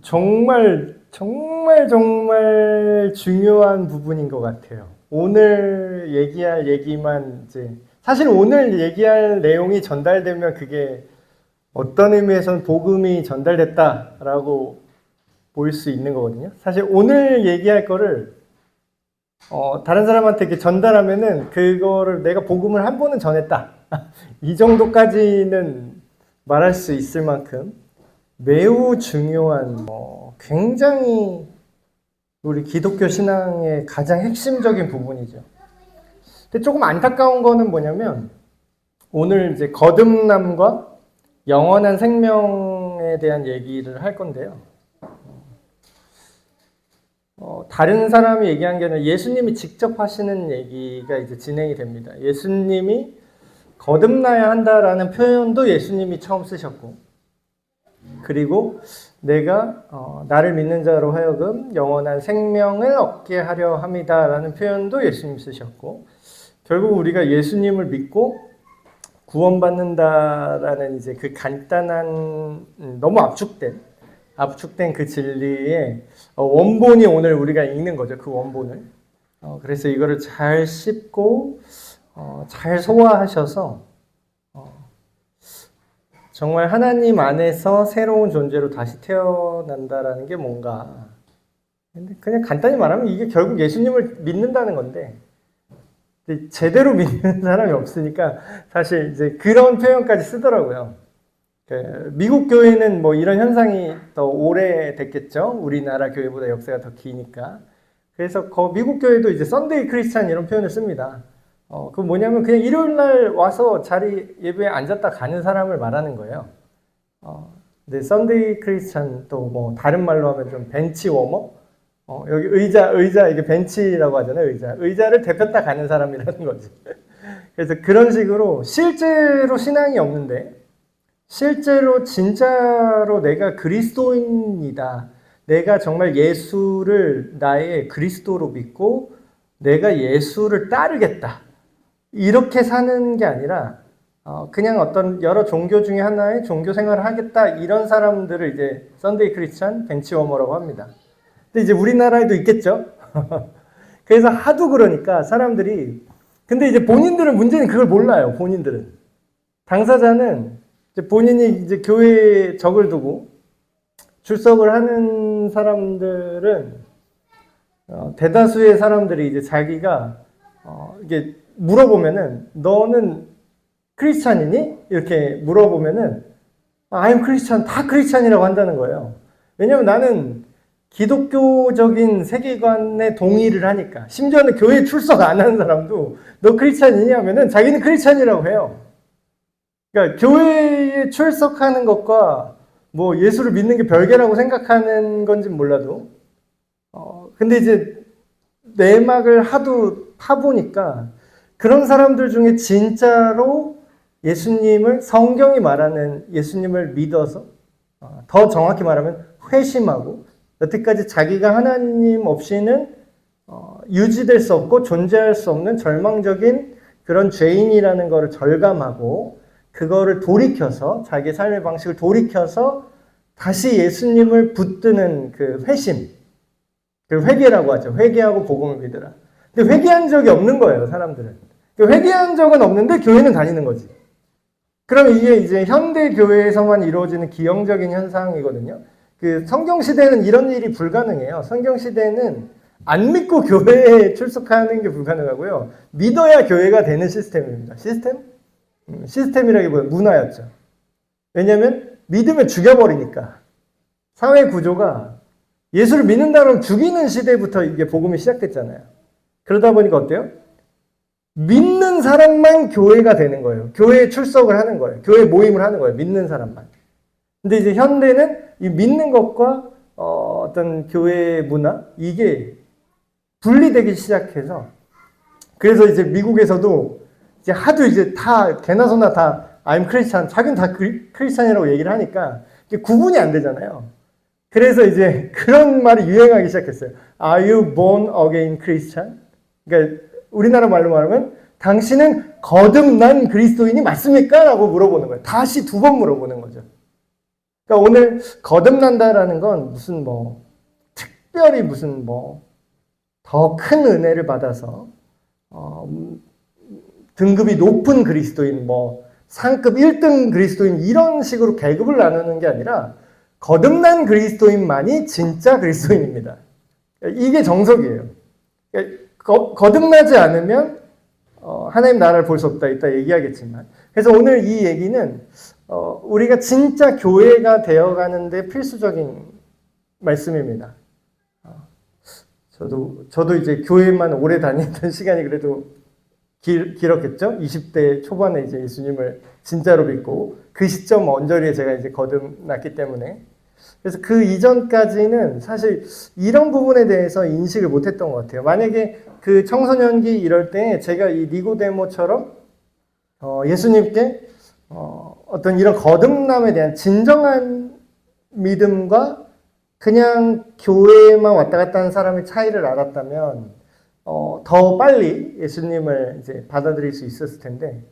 정말 정말 중요한 부분인 것 같아요. 오늘 얘기할 얘기만 이제 사실 오늘 얘기할 내용이 전달되면 그게 어떤 의미에서는 복음이 전달됐다라고 볼 수 있는 거거든요. 사실 오늘 얘기할 거를 다른 사람한테 이렇게 전달하면은 그거를 내가 복음을 한 번은 전했다. 이 정도까지는 말할 수 있을 만큼 매우 중요한 굉장히 우리 기독교 신앙의 가장 핵심적인 부분이죠. 근데 조금 안타까운 거는 뭐냐면 오늘 이제 거듭남과 영원한 생명에 대한 얘기를 할 건데요. 다른 사람이 얘기한 게 아니라 예수님이 직접 하시는 얘기가 이제 진행이 됩니다. 예수님이 거듭나야 한다라는 표현도 예수님이 처음 쓰셨고, 그리고 내가 나를 믿는 자로 하여금 영원한 생명을 얻게 하려 합니다라는 표현도 예수님 쓰셨고, 결국 우리가 예수님을 믿고 구원받는다라는 이제 그 간단한 너무 압축된 그 진리의 원본이 오늘 우리가 읽는 거죠. 그 원본을. 그래서 이거를 잘 씹고 잘 소화하셔서 정말 하나님 안에서 새로운 존재로 다시 태어난다라는 게 뭔가. 근데 그냥 간단히 말하면 이게 결국 예수님을 믿는다는 건데 제대로 믿는 사람이 없으니까 사실 이제 그런 표현까지 쓰더라고요. 미국 교회는 뭐 이런 현상이 더 오래됐겠죠. 우리나라 교회보다 역사가 더 기니까. 그래서 미국 교회도 이제 썬데이 크리스찬 이런 표현을 씁니다. 그 뭐냐면 그냥 일요일 날 와서 자리 예배에 앉았다 가는 사람을 말하는 거예요. 근데 썬데이 크리스찬 또 뭐 다른 말로 하면 좀 벤치 워머? 여기 의자 이게 벤치라고 하잖아요. 의자를 대폈다 가는 사람이라는 거지. 그래서 그런 식으로 실제로 신앙이 없는데 실제로 진짜로 내가 그리스도인이다. 내가 정말 예수를 나의 그리스도로 믿고 내가 예수를 따르겠다. 이렇게 사는 게 아니라 그냥 어떤 여러 종교 중에 하나의 종교 생활을 하겠다. 이런 사람들을 이제 썬데이 크리스찬 벤치워머라고 합니다. 근데 이제 우리나라에도 있겠죠. 그래서 하도 그러니까 사람들이 근데 이제 본인들은 문제는 그걸 몰라요. 본인들은 당사자는 이제 본인이 이제 교회에 적을 두고 출석을 하는 사람들은 대다수의 사람들이 이제 자기가 이게 물어보면은 너는 크리스찬이니? 이렇게 물어보면은 I'm 크리스찬 다 크리스찬이라고 한다는 거예요. 왜냐면 나는 기독교적인 세계관에 동의를 하니까. 심지어는 교회 출석 안 하는 사람도 너 크리스찬이니 하면은 자기는 크리스찬이라고 해요. 그러니까 교회에 출석하는 것과 뭐 예수를 믿는 게 별개라고 생각하는 건진 몰라도 근데 이제 내막을 하도 파보니까 그런 사람들 중에 진짜로 예수님을 성경이 말하는 예수님을 믿어서 더 정확히 말하면 회심하고 여태까지 자기가 하나님 없이는 유지될 수 없고 존재할 수 없는 절망적인 그런 죄인이라는 것을 절감하고 그거를 돌이켜서 자기의 삶의 방식을 돌이켜서 다시 예수님을 붙드는 그 회심, 그 회개라고 하죠. 회개하고 복음을 믿으라. 근데 회개한 적이 없는 거예요, 사람들은. 회개한 적은 없는데 교회는 다니는 거지. 그럼 이게 이제 현대 교회에서만 이루어지는 기형적인 현상이거든요. 그 성경 시대는 이런 일이 불가능해요. 성경 시대는 안 믿고 교회에 출석하는 게 불가능하고요. 믿어야 교회가 되는 시스템입니다. 시스템이라기보다는 문화였죠. 왜냐하면 믿으면 죽여버리니까. 사회 구조가 예수를 믿는다면 죽이는 시대부터 이게 복음이 시작됐잖아요. 그러다 보니까 어때요? 믿는 사람만 교회가 되는 거예요. 교회에 출석을 하는 거예요. 교회 모임을 하는 거예요. 믿는 사람만. 근데 이제 현대는 이 믿는 것과 어떤 교회 문화 이게 분리되기 시작해서 그래서 이제 미국에서도 이제 하도 이제 다 개나 소나 다 I'm Christian, 자기는 다 크리스찬이라고 얘기를 하니까 구분이 안 되잖아요. 그래서 이제 그런 말이 유행하기 시작했어요. Are you born again Christian? 그러니까 우리나라 말로 말하면 당신은 거듭난 그리스도인이 맞습니까? 라고 물어보는 거예요. 다시 두 번 물어보는 거죠. 그러니까 오늘 거듭난다라는 건 무슨 뭐 특별히 무슨 뭐 더 큰 은혜를 받아서 등급이 높은 그리스도인, 뭐 상급 1등 그리스도인 이런 식으로 계급을 나누는 게 아니라 거듭난 그리스도인만이 진짜 그리스도인입니다. 이게 정석이에요. 거듭나지 않으면 하나님 나라를 볼 수 없다, 이따 얘기하겠지만. 그래서 오늘 이 얘기는 우리가 진짜 교회가 되어가는데 필수적인 말씀입니다. 저도 이제 교회만 오래 다녔던 시간이 그래도 길었겠죠? 20대 초반에 이제 예수님을 진짜로 믿고 그 시점 언저리에 제가 이제 거듭났기 때문에. 그래서 그 이전까지는 사실 이런 부분에 대해서 인식을 못했던 것 같아요. 만약에 그 청소년기 이럴 때 제가 이 니고데모처럼 예수님께 어떤 이런 거듭남에 대한 진정한 믿음과 그냥 교회에만 왔다 갔다 하는 사람의 차이를 알았다면 더 빨리 예수님을 이제 받아들일 수 있었을 텐데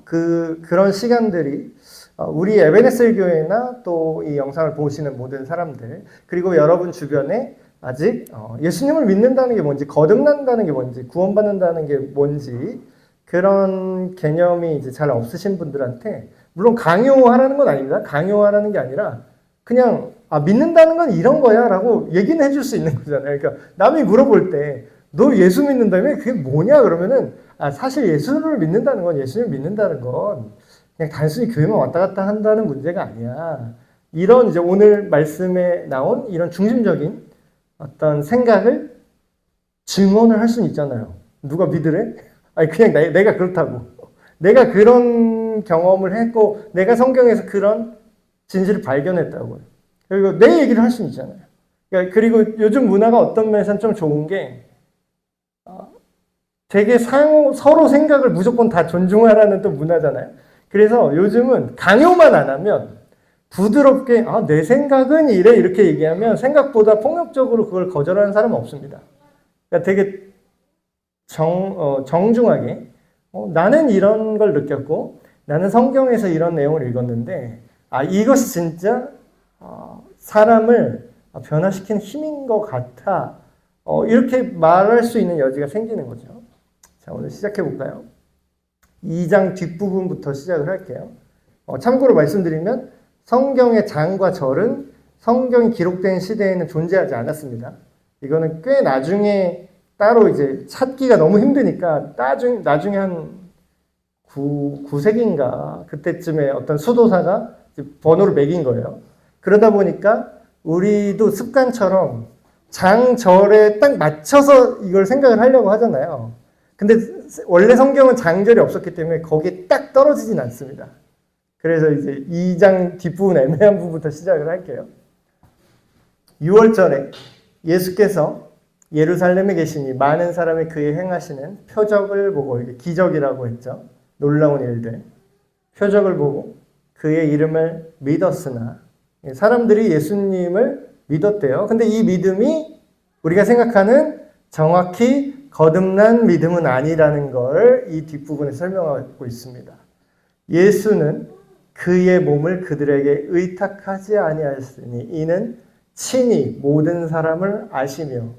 그런 시간들이 우리 에베네셀 교회나 또 이 영상을 보시는 모든 사람들 그리고 여러분 주변에 아직 예수님을 믿는다는 게 뭔지 거듭난다는 게 뭔지 구원받는다는 게 뭔지 그런 개념이 이제 잘 없으신 분들한테 물론 강요하라는 건 아닙니다. 강요하라는 게 아니라 그냥 믿는다는 건 이런 거야 라고 얘기는 해줄 수 있는 거잖아요. 그러니까 남이 물어볼 때 너 예수 믿는다며? 그게 뭐냐? 그러면은 사실 예수를 믿는다는 건 예수님을 믿는다는 건 그냥 단순히 교회만 왔다 갔다 한다는 문제가 아니야. 이런 이제 오늘 말씀에 나온 이런 중심적인 어떤 생각을 증언을 할 수는 있잖아요. 누가 믿으래? 아니 그냥 내가 그렇다고. 내가 그런 경험을 했고 내가 성경에서 그런 진실을 발견했다고요. 그리고 내 얘기를 할 수는 있잖아요. 그러니까 그리고 요즘 문화가 어떤 면에서는 좀 좋은 게 되게 서로 생각을 무조건 다 존중하라는 또 문화잖아요. 그래서 요즘은 강요만 안 하면 부드럽게 내 생각은 이래 이렇게 얘기하면 생각보다 폭력적으로 그걸 거절하는 사람은 없습니다. 그러니까 되게 정중하게 나는 이런 걸 느꼈고 나는 성경에서 이런 내용을 읽었는데 이것이 진짜 사람을 변화시키는 힘인 것 같아. 이렇게 말할 수 있는 여지가 생기는 거죠. 자, 오늘 시작해 볼까요? 2장 뒷부분부터 시작을 할게요. 참고로 말씀드리면 성경의 장과 절은 성경이 기록된 시대에는 존재하지 않았습니다. 이거는 꽤 나중에 따로 이제 찾기가 너무 힘드니까 나중에 한 9세기인가 그때쯤에 어떤 수도사가 번호를 매긴 거예요. 그러다 보니까 우리도 습관처럼 장절에 딱 맞춰서 이걸 생각을 하려고 하잖아요. 근데 원래 성경은 장절이 없었기 때문에 거기에 딱 떨어지진 않습니다. 그래서 이제 2장 뒷부분 애매한 부분부터 시작을 할게요. 6월절에 예수께서 예루살렘에 계시니 많은 사람이 그의 행하시는 표적을 보고, 이게 기적이라고 했죠. 놀라운 일들. 표적을 보고 그의 이름을 믿었으나, 사람들이 예수님을 믿었대요. 근데 이 믿음이 우리가 생각하는 정확히 거듭난 믿음은 아니라는 걸 이 뒷부분에 설명하고 있습니다. 예수는 그의 몸을 그들에게 의탁하지 아니하였으니 이는 친히 모든 사람을 아시며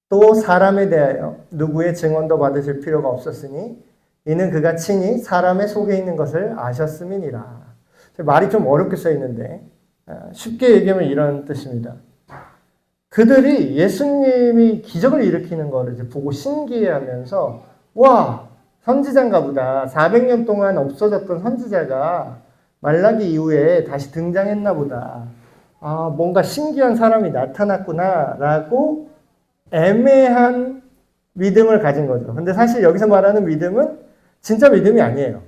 또 사람에 대하여 누구의 증언도 받으실 필요가 없었으니 이는 그가 친히 사람의 속에 있는 것을 아셨음이니라. 말이 좀 어렵게 써 있는데 쉽게 얘기하면 이런 뜻입니다. 그들이 예수님이 기적을 일으키는 것을 이제 보고 신기해하면서 와, 선지자인가 보다. 400년 동안 없어졌던 선지자가 말라기 이후에 다시 등장했나 보다. 뭔가 신기한 사람이 나타났구나 라고 애매한 믿음을 가진 거죠. 근데 사실 여기서 말하는 믿음은 진짜 믿음이 아니에요.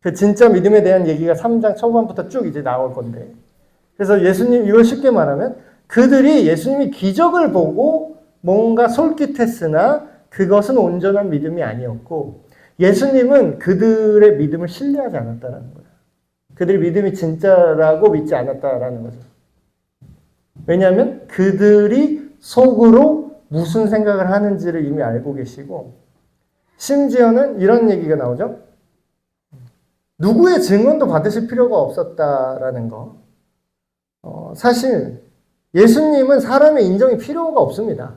그 진짜 믿음에 대한 얘기가 3장 초반부터 쭉 이제 나올 건데. 그래서 예수님, 이걸 쉽게 말하면 그들이 예수님이 기적을 보고 뭔가 솔깃했으나 그것은 온전한 믿음이 아니었고 예수님은 그들의 믿음을 신뢰하지 않았다는 거예요. 그들의 믿음이 진짜라고 믿지 않았다라는 거죠. 왜냐하면 그들이 속으로 무슨 생각을 하는지를 이미 알고 계시고 심지어는 이런 얘기가 나오죠. 누구의 증언도 받으실 필요가 없었다라는 거. 사실 예수님은 사람의 인정이 필요가 없습니다.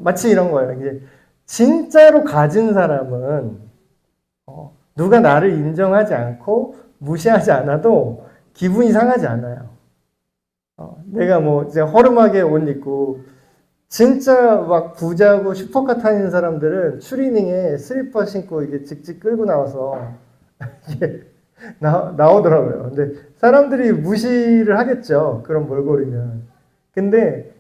마치 이런 거예요. 이제 진짜로 가진 사람은 누가 나를 인정하지 않고 무시하지 않아도 기분이 상하지 않아요. 내가 뭐 이제 허름하게 옷 입고 진짜 막 부자고 슈퍼카 타는 사람들은 추리닝에 슬리퍼 신고 이게 직직 끌고 나와서 이게 나오더라고요. 근데 사람들이 무시를 하겠죠. 그런 몰골이면. 근데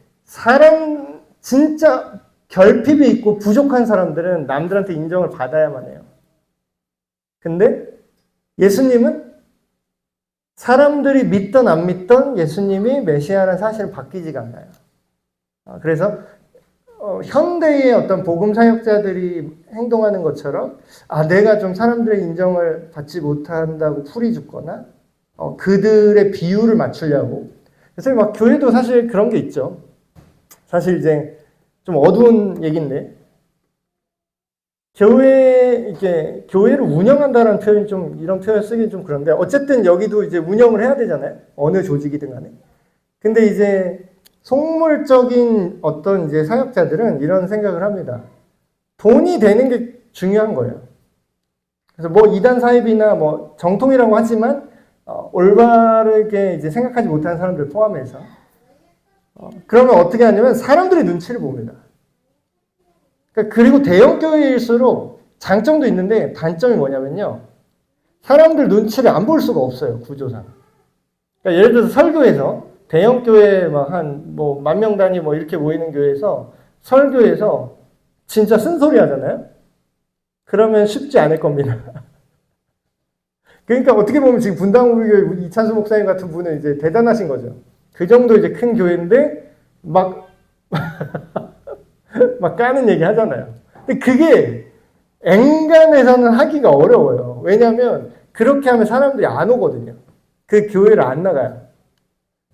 진짜 결핍이 있고 부족한 사람들은 남들한테 인정을 받아야만 해요. 근데 예수님은 사람들이 믿던 안 믿던 예수님이 메시아라는 사실은 바뀌지가 않아요. 그래서 현대의 어떤 복음 사역자들이 행동하는 것처럼 내가 좀 사람들의 인정을 받지 못한다고 풀이 죽거나 그들의 비율을 맞추려고. 그래서 막 교회도 사실 그런 게 있죠. 사실 이제 좀 어두운 얘기인데 교회를 운영한다는 표현이 좀 이런 표현 쓰기 좀 그런데 어쨌든 여기도 이제 운영을 해야 되잖아요. 어느 조직이든 간에. 근데 이제 속물적인 어떤 이제 사역자들은 이런 생각을 합니다. 돈이 되는 게 중요한 거예요. 그래서 뭐 이단 사입이나 뭐 정통이라고 하지만 올바르게 이제 생각하지 못하는 사람들 포함해서 그러면 어떻게 하냐면 사람들의 눈치를 봅니다. 그리고 대형 교회일수록 장점도 있는데 단점이 뭐냐면요. 사람들 눈치를 안 볼 수가 없어요. 구조상. 그러니까 예를 들어서 설교에서 대형 교회 막 뭐 10,000명 단위 뭐 이렇게 모이는 교회에서 설교에서 진짜 쓴소리 하잖아요. 그러면 쉽지 않을 겁니다. 그러니까 어떻게 보면 지금 분당우리교회 이찬수 목사님 같은 분은 이제 대단하신 거죠. 그 정도 이제 큰 교회인데 막 까는 얘기 하잖아요. 근데 그게 엔간에서는 하기가 어려워요. 왜냐하면 그렇게 하면 사람들이 안 오거든요. 그 교회를 안 나가요.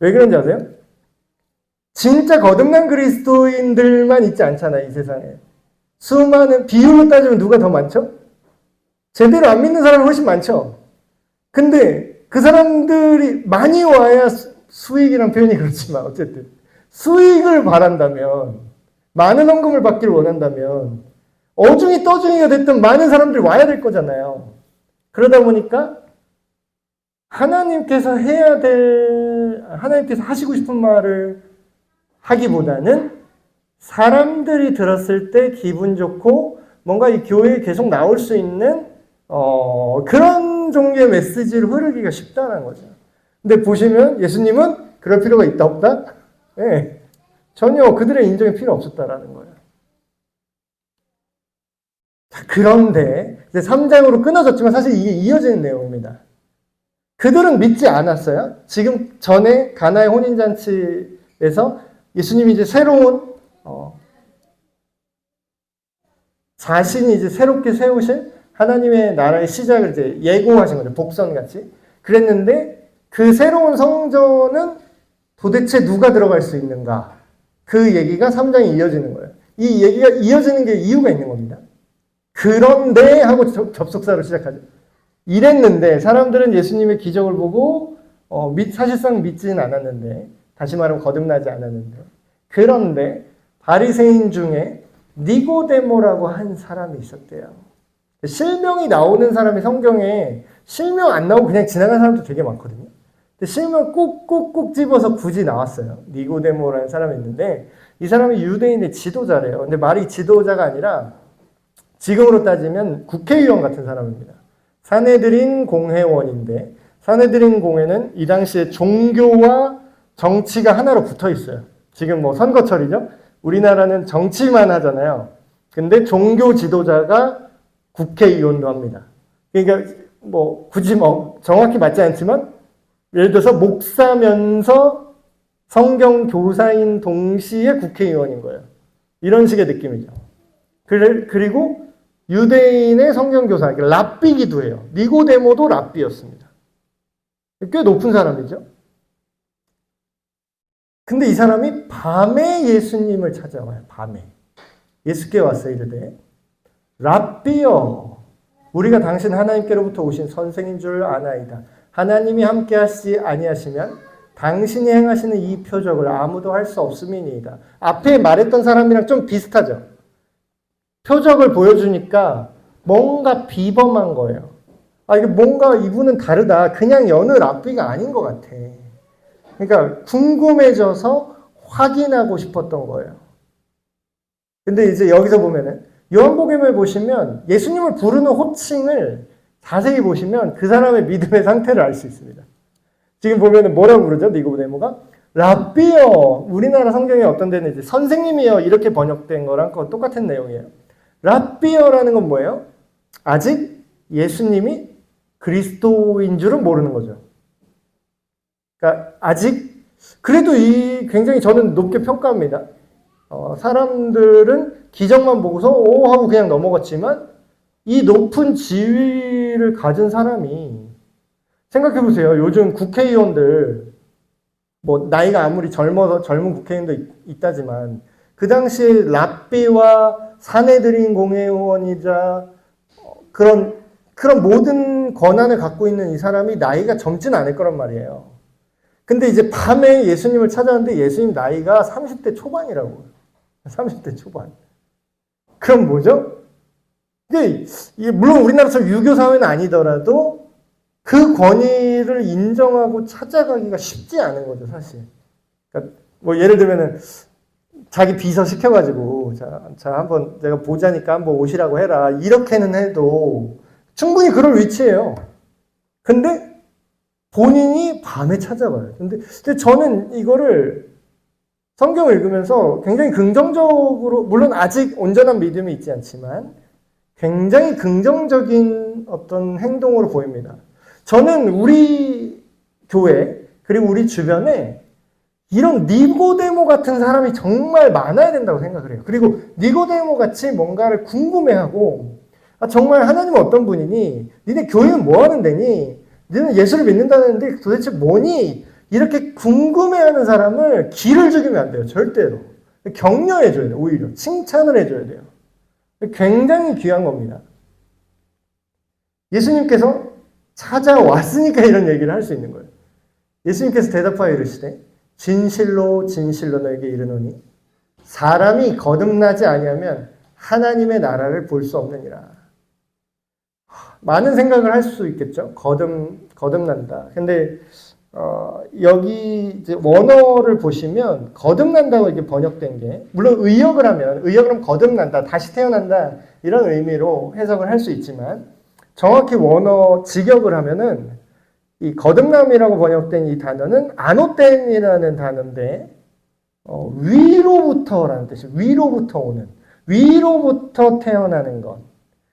왜 그런지 아세요? 진짜 거듭난 그리스도인들만 있지 않잖아요. 이 세상에. 수많은 비율로 따지면 누가 더 많죠? 제대로 안 믿는 사람이 훨씬 많죠. 근데 그 사람들이 많이 와야 수익이란 표현이 그렇지만 어쨌든 수익을 바란다면 많은 헌금을 받기를 원한다면 어중이 떠중이가 됐든 많은 사람들이 와야 될 거잖아요. 그러다 보니까 하나님께서 하나님께서 하시고 싶은 말을 하기보다는 사람들이 들었을 때 기분 좋고 뭔가 이 교회에 계속 나올 수 있는 그런 종류의 메시지를 흐르기가 쉽다는 거죠. 근데 보시면 예수님은 그럴 필요가 있다 없다? 네. 전혀 그들의 인정이 필요 없었다라는 거예요. 그런데 이제 3장으로 끊어졌지만 사실 이게 이어지는 내용입니다. 그들은 믿지 않았어요. 지금 전에 가나의 혼인잔치에서 예수님이 이제 새로운 자신이 이제 새롭게 세우실 하나님의 나라의 시작을 이제 예고하신 거죠. 복선같이. 그랬는데 그 새로운 성전은 도대체 누가 들어갈 수 있는가? 그 얘기가 3장에 이어지는 거예요. 이 얘기가 이어지는 게 이유가 있는 겁니다. 그런데 하고 접속사로 시작하죠. 이랬는데 사람들은 예수님의 기적을 보고 사실상 믿지는 않았는데 다시 말하면 거듭나지 않았는데 그런데 바리새인 중에 니고데모라고 한 사람이 있었대요. 실명이 나오는 사람이 성경에 실명 안 나오고 그냥 지나간 사람도 되게 많거든요. 근데 실명 꾹꾹꾹 집어서 굳이 나왔어요. 니고데모라는 사람이 있는데 이 사람이 유대인의 지도자래요. 근데 말이 지도자가 아니라 지금으로 따지면 국회의원 같은 사람입니다. 사내들인 공회원인데 사내들인 공회는 이 당시에 종교와 정치가 하나로 붙어 있어요. 지금 뭐 선거철이죠. 우리나라는 정치만 하잖아요. 근데 종교 지도자가 국회의원도 합니다. 그러니까 뭐 굳이 뭐 정확히 맞지 않지만 예를 들어서 목사면서 성경 교사인 동시에 국회의원인 거예요. 이런 식의 느낌이죠. 그리고 유대인의 성경 교사, 랍비기도 해요. 니고데모도 랍비였습니다. 꽤 높은 사람이죠. 근데 이 사람이 밤에 예수님을 찾아와요. 밤에. 예수께 왔어요. 이르되 랍비여 우리가 당신 하나님께로부터 오신 선생인 줄 아나이다. 하나님이 함께 하시지 아니하시면 당신이 행하시는 이 표적을 아무도 할 수 없음이니이다. 앞에 말했던 사람이랑 좀 비슷하죠. 표적을 보여주니까 뭔가 비범한 거예요. 이게 뭔가 이분은 다르다. 그냥 여느 랍비가 아닌 것 같아. 그러니까 궁금해져서 확인하고 싶었던 거예요. 근데 이제 여기서 보면은 요한복음을 보시면 예수님을 부르는 호칭을 자세히 보시면 그 사람의 믿음의 상태를 알 수 있습니다. 지금 보면은 뭐라고 부르죠? 니고데모가 랍비요. 우리나라 성경에 어떤 데는 이제 선생님이요 이렇게 번역된 거랑 똑같은 내용이에요. 랍비요라는 건 뭐예요? 아직 예수님이 그리스도인 줄은 모르는 거죠. 그러니까 아직 그래도 이 굉장히 저는 높게 평가합니다. 사람들은 기적만 보고서 오 하고 그냥 넘어갔지만 이 높은 지위를 가진 사람이 생각해 보세요. 요즘 국회의원들 뭐 나이가 아무리 젊은 국회의원도 있다지만 그 당시에 랍비와 사내들인 공회의원이자 그런 모든 권한을 갖고 있는 이 사람이 나이가 젊진 않을 거란 말이에요. 근데 이제 밤에 예수님을 찾아왔는데 예수님 나이가 30대 초반이라고. 30대 초반. 그럼 뭐죠? 이게 물론 우리나라처럼 유교 사회는 아니더라도 그 권위를 인정하고 찾아가기가 쉽지 않은 거죠, 사실. 그러니까 뭐 예를 들면은 자기 비서 시켜가지고 자 한번 내가 보자니까 한번 오시라고 해라. 이렇게는 해도 충분히 그럴 위치예요. 근데 본인이 밤에 찾아가요. 근데 저는 이거를 성경을 읽으면서 굉장히 긍정적으로, 물론 아직 온전한 믿음이 있지 않지만 굉장히 긍정적인 어떤 행동으로 보입니다. 저는 우리 교회 그리고 우리 주변에 이런 니고데모 같은 사람이 정말 많아야 된다고 생각을 해요. 그리고 니고데모 같이 뭔가를 궁금해하고 정말 하나님은 어떤 분이니? 니네 교회는 뭐 하는 데니? 니는 예수를 믿는다는데 도대체 뭐니? 이렇게 궁금해하는 사람을 기를 죽이면 안 돼요. 절대로. 격려해줘야 돼요. 오히려. 칭찬을 해줘야 돼요. 굉장히 귀한 겁니다. 예수님께서 찾아왔으니까 이런 얘기를 할 수 있는 거예요. 예수님께서 대답하여 이르시되 진실로 진실로 너에게 이르노니 사람이 거듭나지 아니하면 하나님의 나라를 볼 수 없느니라. 많은 생각을 할 수 있겠죠. 거듭난다. 근데 여기 이제 원어를 보시면 거듭난다고 이렇게 번역된 게, 물론 의역을 하면 거듭난다, 다시 태어난다 이런 의미로 해석을 할 수 있지만 정확히 원어 직역을 하면은 이 거듭남이라고 번역된 이 단어는 아노텐이라는 단어인데 위로부터라는 뜻이에요. 위로부터 오는, 위로부터 태어나는 것.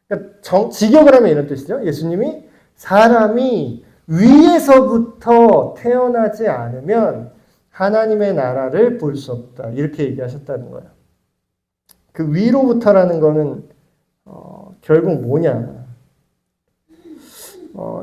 그러니까 직역을 하면 이런 뜻이죠. 예수님이 사람이 위에서부터 태어나지 않으면 하나님의 나라를 볼 수 없다. 이렇게 얘기하셨다는 거예요. 그 위로부터라는 거는 결국 뭐냐?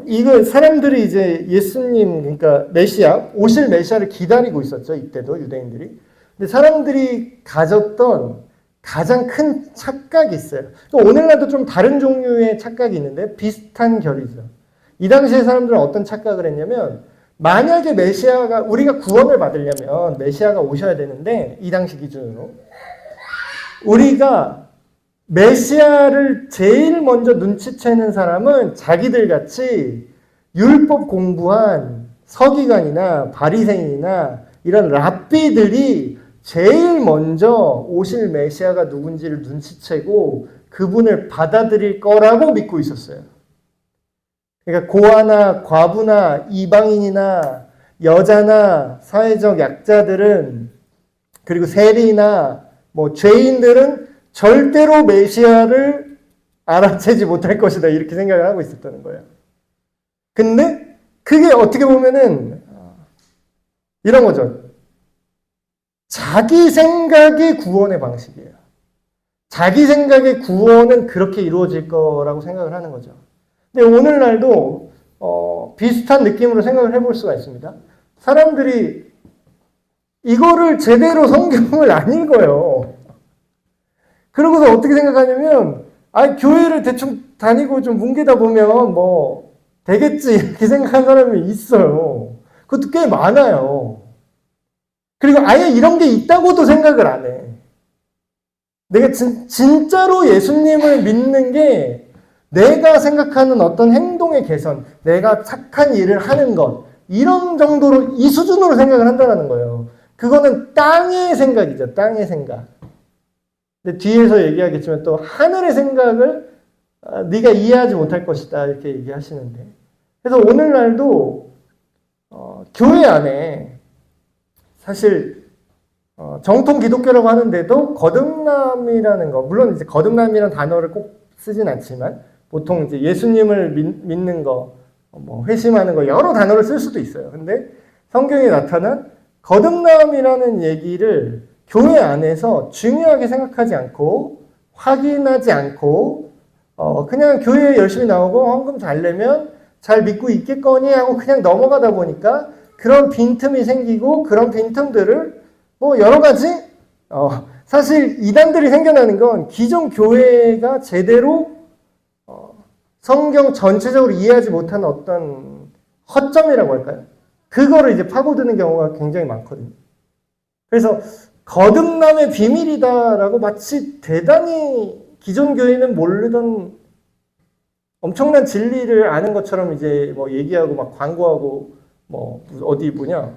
이거 사람들이 이제 예수님, 그러니까 메시아, 오실 메시아를 기다리고 있었죠. 이때도 유대인들이. 근데 사람들이 가졌던 가장 큰 착각이 있어요. 오늘날도 좀 다른 종류의 착각이 있는데 비슷한 결이죠. 이 당시에 사람들은 어떤 착각을 했냐면, 만약에 메시아가, 우리가 구원을 받으려면 메시아가 오셔야 되는데, 이 당시 기준으로 우리가 메시아를 제일 먼저 눈치채는 사람은 자기들 같이 율법 공부한 서기관이나 바리새인이나 이런 랍비들이 제일 먼저 오실 메시아가 누군지를 눈치채고 그분을 받아들일 거라고 믿고 있었어요. 그러니까 고아나 과부나 이방인이나 여자나 사회적 약자들은, 그리고 세리나 뭐 죄인들은 절대로 메시아를 알아채지 못할 것이다, 이렇게 생각을 하고 있었다는 거예요. 근데 그게 어떻게 보면은 이런 거죠. 자기 생각의 구원의 방식이에요. 자기 생각의 구원은 그렇게 이루어질 거라고 생각을 하는 거죠. 근데 오늘날도 비슷한 느낌으로 생각을 해볼 수가 있습니다. 사람들이 이거를 제대로 성경을 안 읽어요. 그러고서 어떻게 생각하냐면, 교회를 대충 다니고 좀 뭉개다 보면 뭐 되겠지 이렇게 생각하는 사람이 있어요. 그것도 꽤 많아요. 그리고 아예 이런 게 있다고도 생각을 안 해. 내가 진짜로 예수님을 믿는 게 내가 생각하는 어떤 행동의 개선, 내가 착한 일을 하는 것, 이런 정도로, 이 수준으로 생각을 한다는 거예요. 그거는 땅의 생각이죠. 땅의 생각. 근데 뒤에서 얘기하겠지만 또 하늘의 생각을 네가 이해하지 못할 것이다 이렇게 얘기하시는데, 그래서 오늘날도 교회 안에 사실 정통 기독교라고 하는데도 거듭남이라는 거, 물론 이제 거듭남이라는 단어를 꼭 쓰진 않지만 보통 이제 예수님을 믿는 거, 뭐 회심하는 거 여러 단어를 쓸 수도 있어요. 근데 성경에 나타난 거듭남이라는 얘기를 교회 안에서 중요하게 생각하지 않고 확인하지 않고 그냥 교회에 열심히 나오고 헌금 잘 내면 잘 믿고 있겠거니 하고 그냥 넘어가다 보니까 그런 빈틈이 생기고, 그런 빈틈들을 뭐 여러 가지 사실 이단들이 생겨나는 건 기존 교회가 제대로 성경 전체적으로 이해하지 못하는 어떤 허점이라고 할까요? 그거를 이제 파고드는 경우가 굉장히 많거든요. 그래서 거듭남의 비밀이다라고 마치 대단히 기존 교회는 모르던 엄청난 진리를 아는 것처럼 이제 뭐 얘기하고 막 광고하고 뭐 어디 뭐냐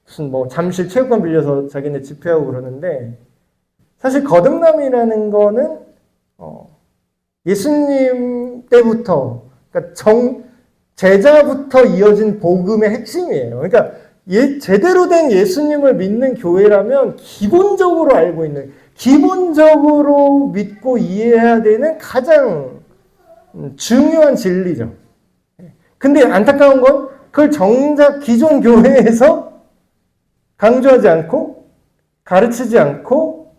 무슨 뭐 잠실 체육관 빌려서 자기네 집회하고 그러는데, 사실 거듭남이라는 거는 예수님 때부터, 그러니까 제자부터 이어진 복음의 핵심이에요. 그러니까 제대로 된 예수님을 믿는 교회라면 기본적으로 알고 있는, 기본적으로 믿고 이해해야 되는 가장 중요한 진리죠. 근데 안타까운 건 그걸 정작 기존 교회에서 강조하지 않고 가르치지 않고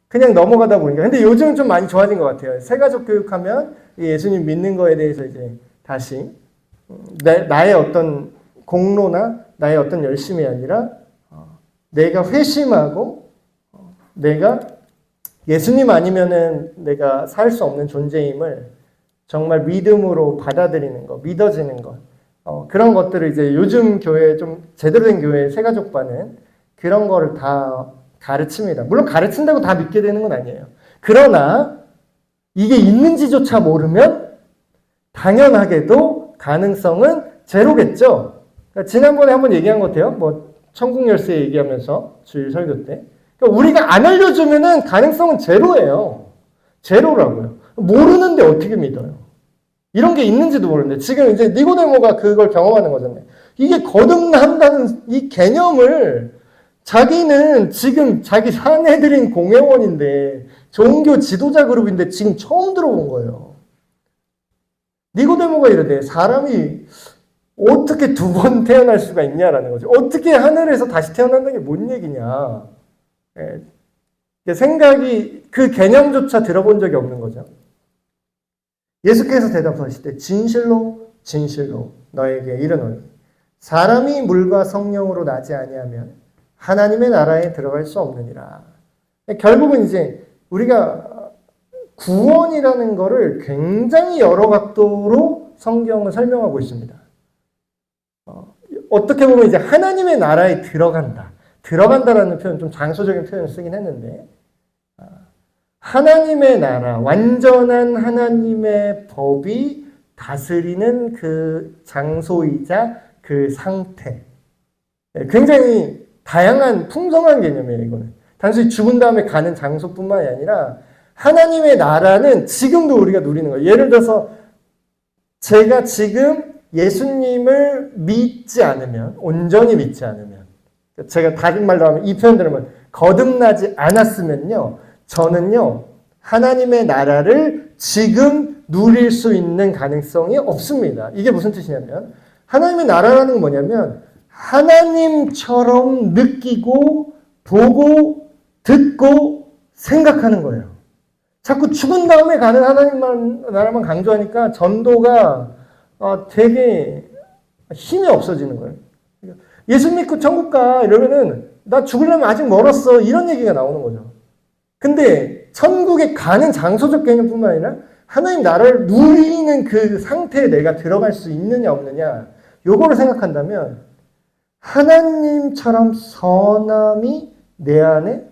그냥 넘어가다 보니까. 근데 요즘은 좀 많이 좋아진 것 같아요. 새가족 교육하면 예수님 믿는 거에 대해서 이제 다시 나의 어떤 공로나 나의 어떤 열심이 아니라 내가 회심하고 내가 예수님 아니면은 내가 살 수 없는 존재임을 정말 믿음으로 받아들이는 것, 믿어지는 것, 그런 것들을 이제 요즘 교회, 좀 제대로 된 교회 새가족반은 그런 거를 다 가르칩니다. 물론 가르친다고 다 믿게 되는 건 아니에요. 그러나 이게 있는지조차 모르면 당연하게도 가능성은 제로겠죠. 그러니까 지난번에 한번 얘기한 것 같아요. 뭐 천국 열쇠 얘기하면서 주일 설교 때. 그러니까 우리가 안 알려주면은 가능성은 제로예요. 제로라고요. 모르는데 어떻게 믿어요? 이런 게 있는지도 모르는데, 지금 이제 니고데모가 그걸 경험하는 거잖아요. 이게 거듭난다는 이 개념을 자기는 지금 자기 사내들인 공회원인데, 종교 지도자 그룹인데 지금 처음 들어본 거예요. 니고데모가 이러대. 사람이 어떻게 두 번 태어날 수가 있냐라는 거죠. 어떻게 하늘에서 다시 태어난다는 게 뭔 얘기냐. 생각이, 그 개념조차 들어본 적이 없는 거죠. 예수께서 대답하시되 진실로 진실로 너에게 이르노니 사람이 물과 성령으로 나지 아니하면 하나님의 나라에 들어갈 수 없느니라. 결국은 이제 우리가 구원이라는 거를 굉장히 여러 각도로 성경은 설명하고 있습니다. 어떻게 보면 이제 하나님의 나라에 들어간다라는 표현, 좀 장소적인 표현을 쓰긴 했는데, 하나님의 나라, 완전한 하나님의 법이 다스리는 그 장소이자 그 상태. 굉장히 다양한 풍성한 개념이에요, 이거는. 단순히 죽은 다음에 가는 장소뿐만이 아니라 하나님의 나라는 지금도 우리가 누리는 거예요. 예를 들어서 제가 지금 예수님을 믿지 않으면, 온전히 믿지 않으면, 제가 다른 말로 하면 이 표현 들으면 거듭나지 않았으면요, 저는요 하나님의 나라를 지금 누릴 수 있는 가능성이 없습니다. 이게 무슨 뜻이냐면, 하나님의 나라라는 건 뭐냐면 하나님처럼 느끼고 보고 듣고 생각하는 거예요. 자꾸 죽은 다음에 가는 하나님 나라만 강조하니까 전도가 되게 힘이 없어지는 거예요. 예수 믿고 천국 가 이러면은 나 죽으려면 아직 멀었어, 이런 얘기가 나오는 거죠. 근데 천국에 가는 장소적 개념뿐만 아니라 하나님 나라를 누리는 그 상태에 내가 들어갈 수 있느냐 없느냐 요거를 생각한다면 하나님처럼 선함이 내 안에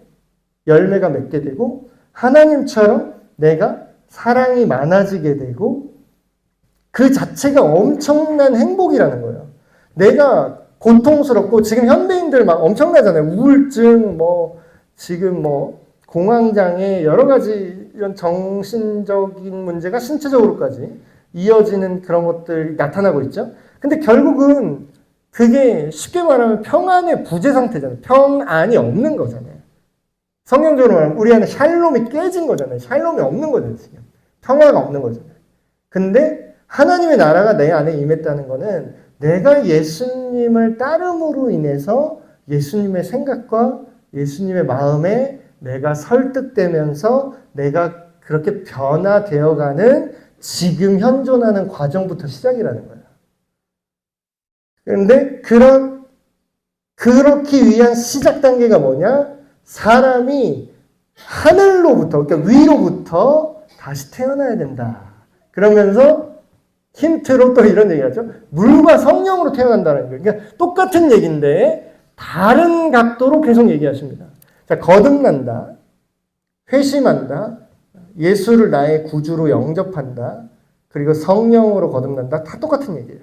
열매가 맺게 되고 하나님처럼 내가 사랑이 많아지게 되고 그 자체가 엄청난 행복이라는 거예요. 내가 고통스럽고 지금 현대인들 막 엄청나잖아요. 우울증 지금 공황장애 여러 가지 이런 정신적인 문제가 신체적으로까지 이어지는 그런 것들이 나타나고 있죠. 근데 결국은 그게 쉽게 말하면 평안의 부재 상태잖아요. 평안이 없는 거잖아요. 성경적으로 말하면 우리 안에 샬롬이 깨진 거잖아요. 샬롬이 없는 거잖아요. 지금. 평화가 없는 거잖아요. 근데 하나님의 나라가 내 안에 임했다는 거는 내가 예수님을 따름으로 인해서 예수님의 생각과 예수님의 마음에 내가 설득되면서 내가 그렇게 변화되어가는 지금 현존하는 과정부터 시작이라는 거예요. 그런데 그렇기 위한 시작 단계가 뭐냐? 사람이 하늘로부터, 그러니까 위로부터 다시 태어나야 된다. 그러면서 힌트로 또 이런 얘기 하죠. 물과 성령으로 태어난다는 거예요. 그러니까 똑같은 얘기인데 다른 각도로 계속 얘기하십니다. 자, 거듭난다, 회심한다, 예수를 나의 구주로 영접한다, 그리고 성령으로 거듭난다. 다 똑같은 얘기예요.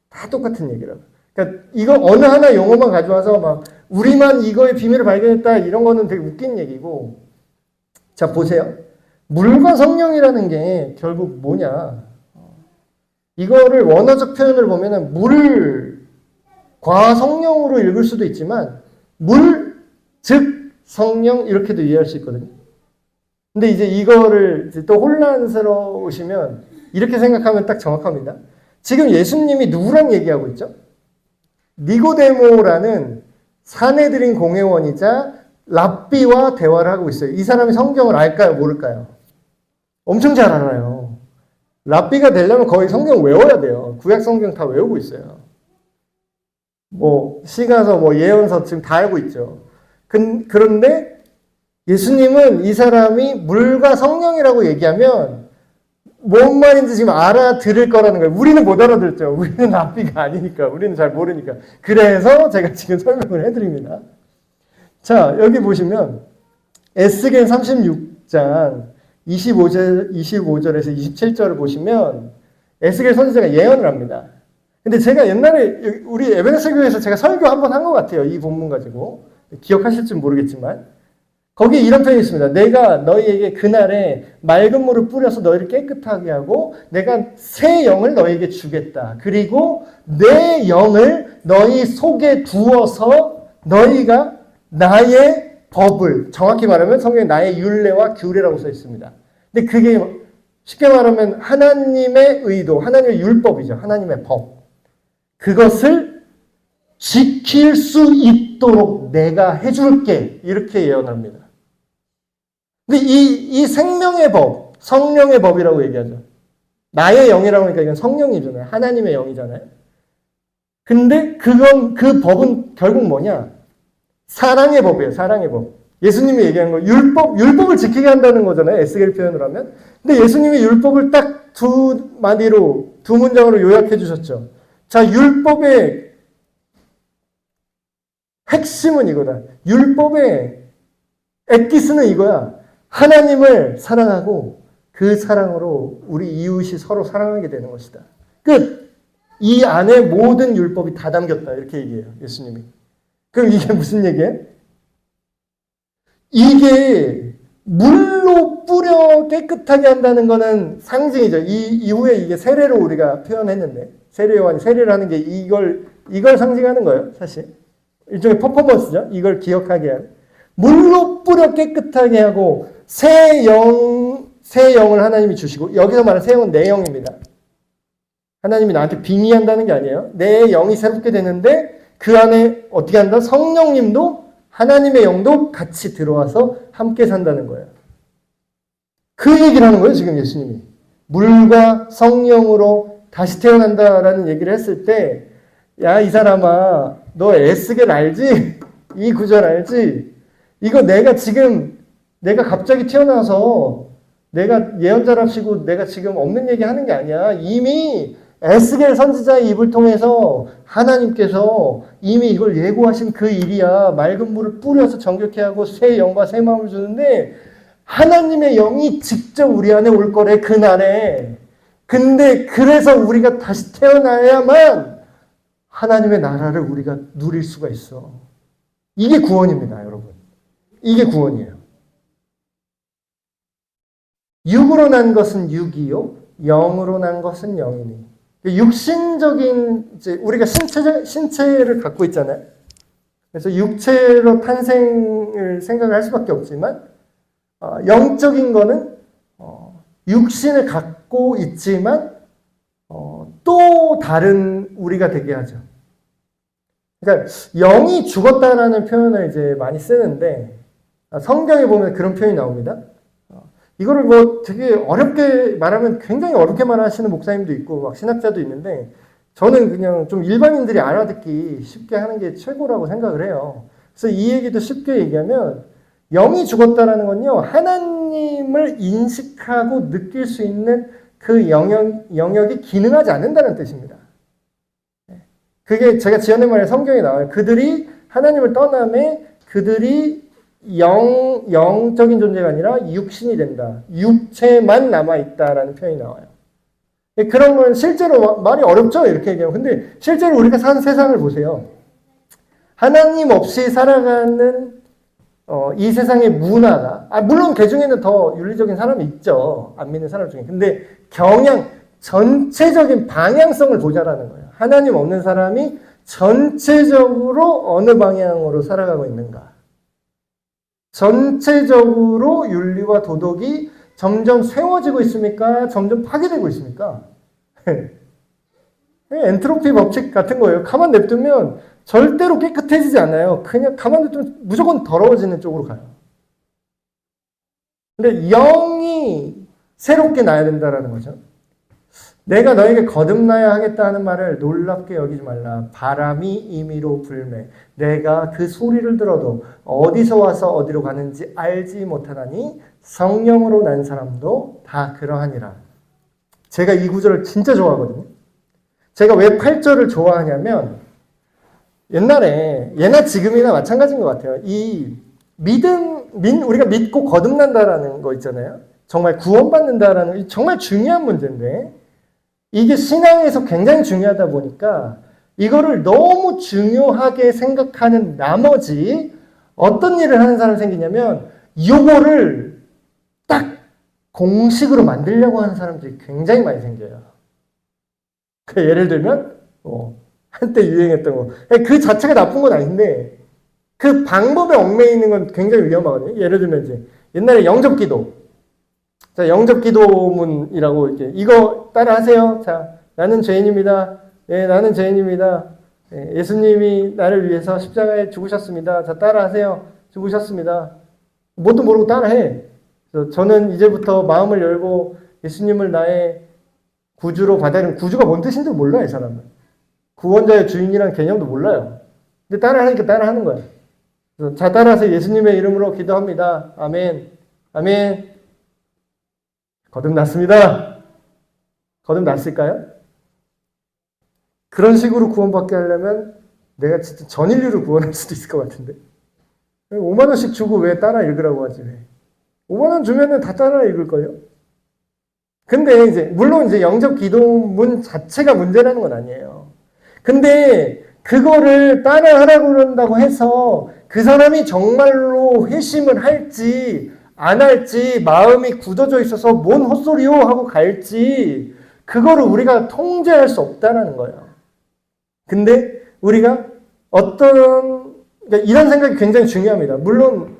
다 똑같은 얘기라고. 그러니까 이거 어느 하나 용어만 가져와서 막 우리만 이거의 비밀을 발견했다 이런 거는 되게 웃긴 얘기고. 자, 보세요. 물과 성령이라는 게 결국 뭐냐? 이거를 원어적 표현을 보면은 물과 성령으로 읽을 수도 있지만 물, 즉 성령 이렇게도 이해할 수 있거든요. 근데 이제 이거를 이제 또 혼란스러우시면 이렇게 생각하면 딱 정확합니다. 지금 예수님이 누구랑 얘기하고 있죠? 니고데모라는 사내들인 공회원이자 랍비와 대화를 하고 있어요. 이 사람이 성경을 알까요? 모를까요? 엄청 잘 알아요. 랍비가 되려면 거의 성경 외워야 돼요. 구약 성경 다 외우고 있어요. 시가서, 예언서 지금 다 알고 있죠. 그런데 예수님은 이 사람이 물과 성령이라고 얘기하면 뭔 말인지 지금 알아들을 거라는 거예요. 우리는 못 알아듣죠. 우리는 랍비가 아니니까. 우리는 잘 모르니까. 그래서 제가 지금 설명을 해드립니다. 자, 여기 보시면 에스겔 36장 25절에서 27절을 보시면 에스겔 선지자가 예언을 합니다. 근데 제가 옛날에 우리 에베네스 교회에서 제가 설교 한번 한 것 같아요. 이 본문 가지고. 기억하실지 모르겠지만 거기에 이런 표현이 있습니다. 내가 너희에게 그날에 맑은 물을 뿌려서 너희를 깨끗하게 하고 내가 새 영을 너희에게 주겠다. 그리고 내 영을 너희 속에 두어서 너희가 나의 법을, 정확히 말하면 성경에 나의 율례와 규례라고 써 있습니다. 근데 그게 쉽게 말하면 하나님의 의도, 하나님의 율법이죠. 하나님의 법. 그것을 지킬 수 있도록 내가 해줄게. 이렇게 예언합니다. 근데 이 생명의 법, 성령의 법이라고 얘기하죠. 나의 영이라고 하니까 이건 성령이잖아요. 하나님의 영이잖아요. 근데 그 법은 결국 뭐냐? 사랑의 법이에요. 사랑의 법. 예수님이 얘기한 거 율법을 지키게 한다는 거잖아요. 에스겔 표현을 하면. 근데 예수님이 율법을 딱 두 문장으로 요약해 주셨죠. 자, 율법의 핵심은 이거다. 율법의 엑기스는 이거야. 하나님을 사랑하고 그 사랑으로 우리 이웃이 서로 사랑하게 되는 것이다. 끝. 이 안에 모든 율법이 다 담겼다. 이렇게 얘기해요. 예수님이. 그럼 이게 무슨 얘기예요? 이게 물로 뿌려 깨끗하게 한다는 거는 상징이죠. 이후에 이게 세례로 우리가 표현했는데 세례를 하는 게 이걸 상징하는 거예요. 사실. 일종의 퍼포먼스죠. 이걸 기억하게 하는. 물로 뿌려 깨끗하게 하고 새 영을 하나님이 주시고 여기서 말하는 새 영은 내 영입니다. 하나님이 나한테 빙의한다는 게 아니에요. 내 영이 새롭게 되는데 그 안에 어떻게 한다? 성령님도 하나님의 영도 같이 들어와서 함께 산다는 거예요. 그 얘기를 하는 거예요. 지금 예수님이. 물과 성령으로 다시 태어난다라는 얘기를 했을 때 야, 이 사람아, 너 에스겔 알지? 이 구절 알지? 이거 내가 갑자기 태어나서 내가 예언자랍시고 내가 지금 없는 얘기 하는 게 아니야. 이미 에스겔 선지자의 입을 통해서 하나님께서 이미 이걸 예고하신 그 일이야. 맑은 물을 뿌려서 정결케 하고 새 영과 새 마음을 주는데 하나님의 영이 직접 우리 안에 올 거래, 그날에. 근데 그래서 우리가 다시 태어나야만 하나님의 나라를 우리가 누릴 수가 있어. 이게 구원입니다, 여러분. 이게 구원이에요. 육으로 난 것은 육이요, 영으로 난 것은 영이니. 육신적인, 이제 우리가 신체를 갖고 있잖아요. 그래서 육체로 탄생을 생각을 할 수밖에 없지만, 영적인 거는, 육신을 갖고 있지만, 또 다른 우리가 되게 하죠. 그러니까, 영이 죽었다라는 표현을 이제 많이 쓰는데, 성경에 보면 그런 표현이 나옵니다. 이거를 뭐 되게 어렵게 말하면 굉장히 어렵게 말하시는 목사님도 있고 막 신학자도 있는데 저는 그냥 좀 일반인들이 알아듣기 쉽게 하는 게 최고라고 생각을 해요. 그래서 이 얘기도 쉽게 얘기하면 영이 죽었다라는 건요, 하나님을 인식하고 느낄 수 있는 그 영역이 기능하지 않는다는 뜻입니다. 그게 제가 지어낸 말에 성경에 나와요. 그들이 하나님을 떠남에 그들이 영적인 존재가 아니라 육신이 된다. 육체만 남아있다라는 표현이 나와요. 그런 건 실제로 말이 어렵죠? 이렇게 얘기하면. 근데 실제로 우리가 사는 세상을 보세요. 하나님 없이 살아가는 이 세상의 문화가, 물론 그 중에는 더 윤리적인 사람이 있죠. 안 믿는 사람 중에. 근데 전체적인 방향성을 보자라는 거예요. 하나님 없는 사람이 전체적으로 어느 방향으로 살아가고 있는가. 전체적으로 윤리와 도덕이 점점 세워지고 있습니까? 점점 파괴되고 있습니까? 엔트로피 법칙 같은 거예요. 가만 냅두면 절대로 깨끗해지지 않아요. 그냥 가만 냅두면 무조건 더러워지는 쪽으로 가요. 근데 영이 새롭게 나야 된다는 거죠. 내가 너에게 거듭나야 하겠다 하는 말을 놀랍게 여기지 말라. 바람이 임의로 불매. 내가 그 소리를 들어도 어디서 와서 어디로 가는지 알지 못하나니 성령으로 난 사람도 다 그러하니라. 제가 이 구절을 진짜 좋아하거든요. 제가 왜 8절을 좋아하냐면 옛날에 예나 지금이나 마찬가지인 것 같아요. 이 우리가 믿고 거듭난다라는 거 있잖아요. 정말 구원받는다라는 거 정말 중요한 문제인데 이게 신앙에서 굉장히 중요하다 보니까 이거를 너무 중요하게 생각하는 나머지 어떤 일을 하는 사람이 생기냐면 요거를 딱 공식으로 만들려고 하는 사람들이 굉장히 많이 생겨요. 예를 들면 한때 유행했던 거. 그 자체가 나쁜 건 아닌데 그 방법에 얽매여 있는 건 굉장히 위험하거든요. 예를 들면 이제 옛날에 영접기도. 자, 영접기도문이라고 이렇게 이거 따라 하세요. 자, 나는 죄인입니다. 예, 나는 죄인입니다. 예, 예수님이 나를 위해서 십자가에 죽으셨습니다. 자, 따라 하세요. 죽으셨습니다. 뭣도 모르고 따라 해. 그래서 저는 이제부터 마음을 열고 예수님을 나의 구주로 받아들이는 구주가 뭔 뜻인지 몰라요, 이 사람은. 구원자의 주인이라는 개념도 몰라요. 근데 따라 하니까 따라 하는 거예요. 그래서 자, 따라서 예수님의 이름으로 기도합니다. 아멘. 아멘. 거듭났습니다. 거듭났을까요? 그런 식으로 구원받게 하려면 내가 진짜 전 인류를 구원할 수도 있을 것 같은데. 5만 원씩 주고 왜 따라 읽으라고 하지? 5만 원 주면은 다 따라 읽을걸요? 근데 이제 물론 이제 영접 기도문 자체가 문제라는 건 아니에요. 근데 그거를 따라 하라고 그런다고 해서 그 사람이 정말로 회심을 할지 안 할지 마음이 굳어져 있어서 뭔 헛소리요 하고 갈지 그거를 우리가 통제할 수 없다는 거예요. 근데 우리가 그러니까 이런 생각이 굉장히 중요합니다. 물론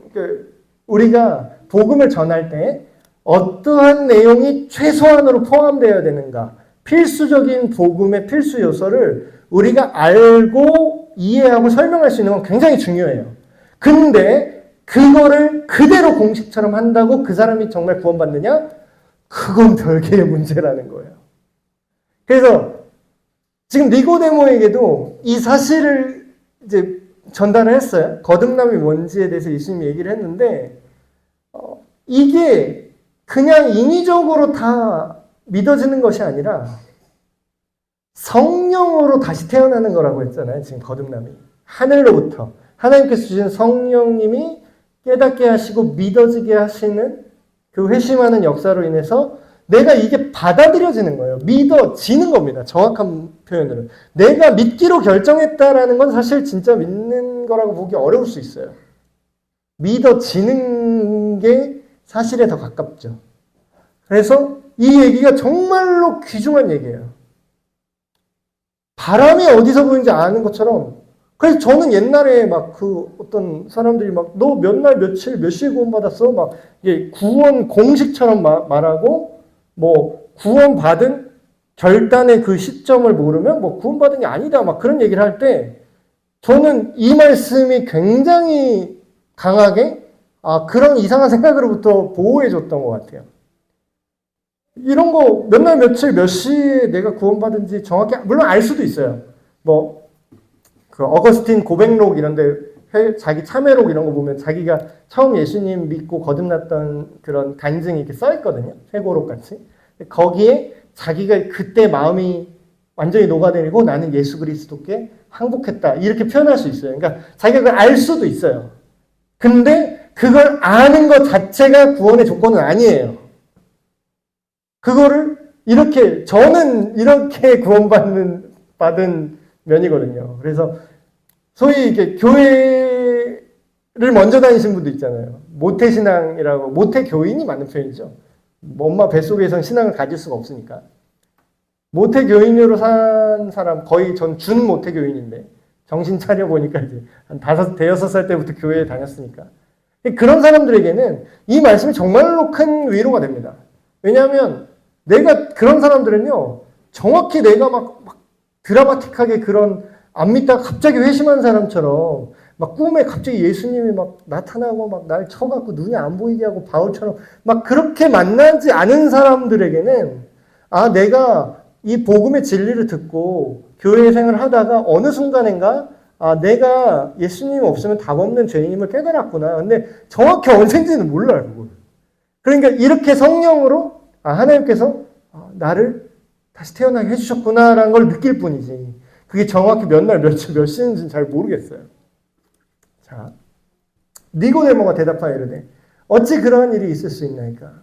우리가 복음을 전할 때 어떠한 내용이 최소한으로 포함되어야 되는가 필수적인 복음의 필수 요소를 우리가 알고 이해하고 설명할 수 있는 건 굉장히 중요해요. 근데 그거를 그대로 공식처럼 한다고 그 사람이 정말 구원받느냐? 그건 별개의 문제라는 거예요. 그래서 지금 니고데모에게도 이 사실을 이제 전달을 했어요. 거듭남이 뭔지에 대해서 예수님이 얘기를 했는데 이게 그냥 인위적으로 다 믿어지는 것이 아니라 성령으로 다시 태어나는 거라고 했잖아요. 지금 거듭남이. 하늘로부터 하나님께서 주신 성령님이 깨닫게 하시고 믿어지게 하시는 그 회심하는 역사로 인해서 내가 이게 받아들여지는 거예요. 믿어지는 겁니다. 정확한 표현으로. 내가 믿기로 결정했다라는 건 사실 진짜 믿는 거라고 보기 어려울 수 있어요. 믿어지는 게 사실에 더 가깝죠. 그래서 이 얘기가 정말로 귀중한 얘기예요. 바람이 어디서 부는지 아는 것처럼. 그래서 저는 옛날에 막 그 어떤 사람들이 막 너 몇 날 며칠 몇 시에 구원받았어? 막 이게 구원 공식처럼 말하고 뭐 구원받은 결단의 그 시점을 모르면 뭐 구원받은 게 아니다 막 그런 얘기를 할 때 저는 이 말씀이 굉장히 강하게 그런 이상한 생각으로부터 보호해 줬던 것 같아요. 이런 거 몇 날 며칠 몇 시에 내가 구원받은지 정확히 물론 알 수도 있어요. 뭐 그 어거스틴 고백록 이런데 자기 참회록 이런 거 보면 자기가 처음 예수님 믿고 거듭났던 그런 간증이 이렇게 써 있거든요. 회고록 같이. 거기에 자기가 그때 마음이 완전히 녹아내리고 나는 예수 그리스도께 항복했다 이렇게 표현할 수 있어요. 그러니까 자기가 그걸 알 수도 있어요. 근데 그걸 아는 것 자체가 구원의 조건은 아니에요. 그거를 이렇게 저는 이렇게 받은 면이거든요. 그래서 소위 이게 교회를 먼저 다니신 분도 있잖아요. 모태신앙이라고 모태교인이 맞는 표현이죠. 엄마 뱃속에선 신앙을 가질 수가 없으니까. 모태교인으로 산 사람 거의 전 준 모태교인인데 정신 차려 보니까 이제 한 5살 때부터 교회에 다녔으니까. 그런 사람들에게는 이 말씀이 정말로 큰 위로가 됩니다. 왜냐하면 그런 사람들은요, 정확히 내가 막 드라마틱하게 그런 안 믿다가 갑자기 회심한 사람처럼 막 꿈에 갑자기 예수님이 막 나타나고 막 날 쳐갖고 눈이 안 보이게 하고 바울처럼 막 그렇게 만나지 않은 사람들에게는 내가 이 복음의 진리를 듣고 교회 생활을 하다가 어느 순간인가 내가 예수님 없으면 답 없는 죄인임을 깨달았구나. 근데 정확히 언젠지는 몰라요, 그걸. 그러니까 이렇게 성령으로 하나님께서 나를 다시 태어나게 해주셨구나라는 걸 느낄 뿐이지. 그게 정확히 몇 날, 며칠, 몇 시인지는 잘 모르겠어요. 자, 니고데모가 대답하여 이르되 어찌 그러한 일이 있을 수 있나이까?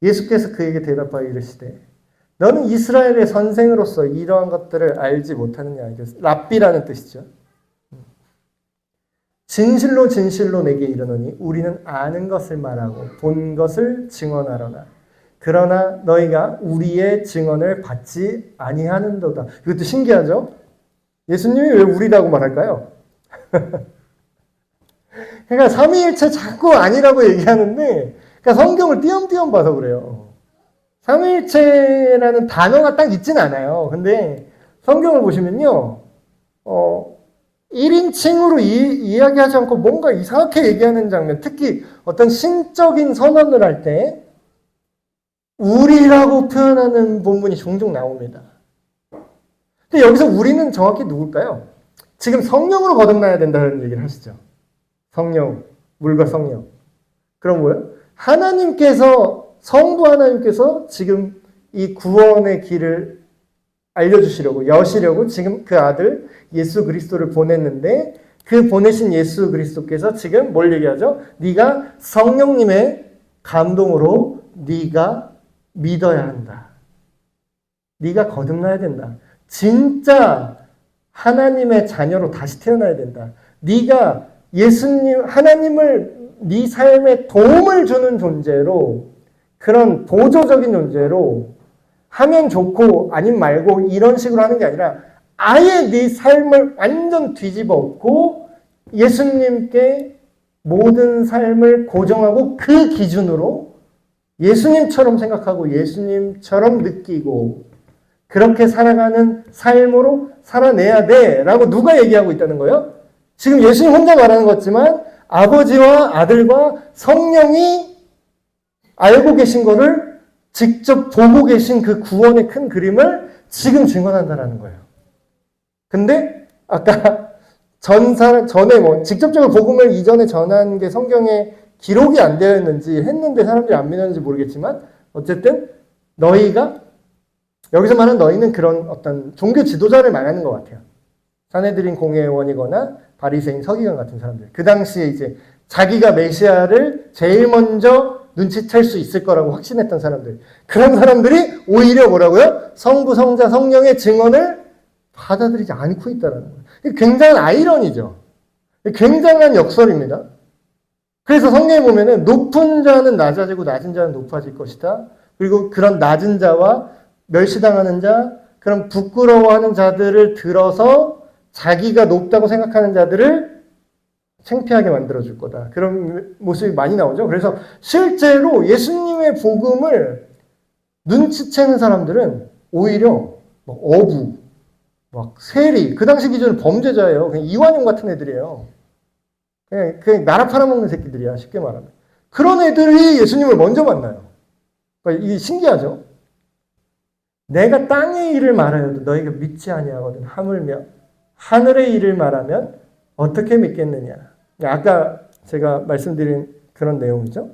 예수께서 그에게 대답하여 이르시되 너는 이스라엘의 선생으로서 이러한 것들을 알지 못하느냐. 랍비라는 뜻이죠. 진실로 진실로 내게 이르노니 우리는 아는 것을 말하고 본 것을 증언하려나. 그러나 너희가 우리의 증언을 받지 아니하는도다. 이것도 신기하죠? 예수님이 왜 우리라고 말할까요? 그러니까 삼위일체 자꾸 아니라고 얘기하는데 그러니까 성경을 띄엄띄엄 봐서 그래요. 삼위일체라는 단어가 딱 있진 않아요. 근데 성경을 보시면요. 1인칭으로 이야기하지 않고 뭔가 이상하게 얘기하는 장면, 특히 어떤 신적인 선언을 할 때 우리라고 표현하는 본문이 종종 나옵니다. 근데 여기서 우리는 정확히 누굴까요? 지금 성령으로 거듭나야 된다는 얘기를 하시죠. 성령, 물과 성령. 그럼 뭐예요? 성부 하나님께서 지금 이 구원의 길을 알려주시려고, 여시려고 지금 그 아들 예수 그리스도를 보냈는데 그 보내신 예수 그리스도께서 지금 뭘 얘기하죠? 네가 성령님의 감동으로 네가 믿어야 한다. 네가 거듭나야 된다. 진짜 하나님의 자녀로 다시 태어나야 된다. 네가 하나님을 네 삶에 도움을 주는 존재로, 그런 보조적인 존재로 하면 좋고 아님 말고 이런 식으로 하는 게 아니라 아예 네 삶을 완전 뒤집어 엎고 예수님께 모든 삶을 고정하고 그 기준으로 예수님처럼 생각하고 예수님처럼 느끼고 그렇게 살아가는 삶으로 살아내야 돼 라고 누가 얘기하고 있다는 거예요? 지금 예수님 혼자 말하는 거지만 아버지와 아들과 성령이 알고 계신 거를 직접 보고 계신 그 구원의 큰 그림을 지금 증언한다는 거예요. 근데 아까 전에 직접적으로 복음을 이전에 전한 게 성경에 기록이 안 되어 있는지 했는데 사람들이 안 믿었는지 모르겠지만 어쨌든 너희가 여기서 말하는 너희는 그런 어떤 종교 지도자를 말하는 것 같아요. 사내들인 공회원이거나 바리새인 서기관 같은 사람들. 그 당시에 이제 자기가 메시아를 제일 먼저 눈치챌 수 있을 거라고 확신했던 사람들. 그런 사람들이 오히려 뭐라고요? 성부, 성자, 성령의 증언을 받아들이지 않고 있다는 거예요. 굉장한 아이러니죠. 굉장한 역설입니다. 그래서 성경에 보면은 높은 자는 낮아지고 낮은 자는 높아질 것이다. 그리고 그런 낮은 자와 멸시당하는 자, 그런 부끄러워하는 자들을 들어서 자기가 높다고 생각하는 자들을 창피하게 만들어줄 거다. 그런 모습이 많이 나오죠. 그래서 실제로 예수님의 복음을 눈치채는 사람들은 오히려 막 어부, 막 세리, 그 당시 기준은 범죄자예요. 그냥 이완용 같은 애들이에요. 그냥 나라 팔아먹는 새끼들이야, 쉽게 말하면. 그런 애들이 예수님을 먼저 만나요. 그러니까 이게 신기하죠? 내가 땅의 일을 말하여도 너희가 믿지 아니하거든. 하물며 하늘의 일을 말하면 어떻게 믿겠느냐. 아까 제가 말씀드린 그런 내용이죠.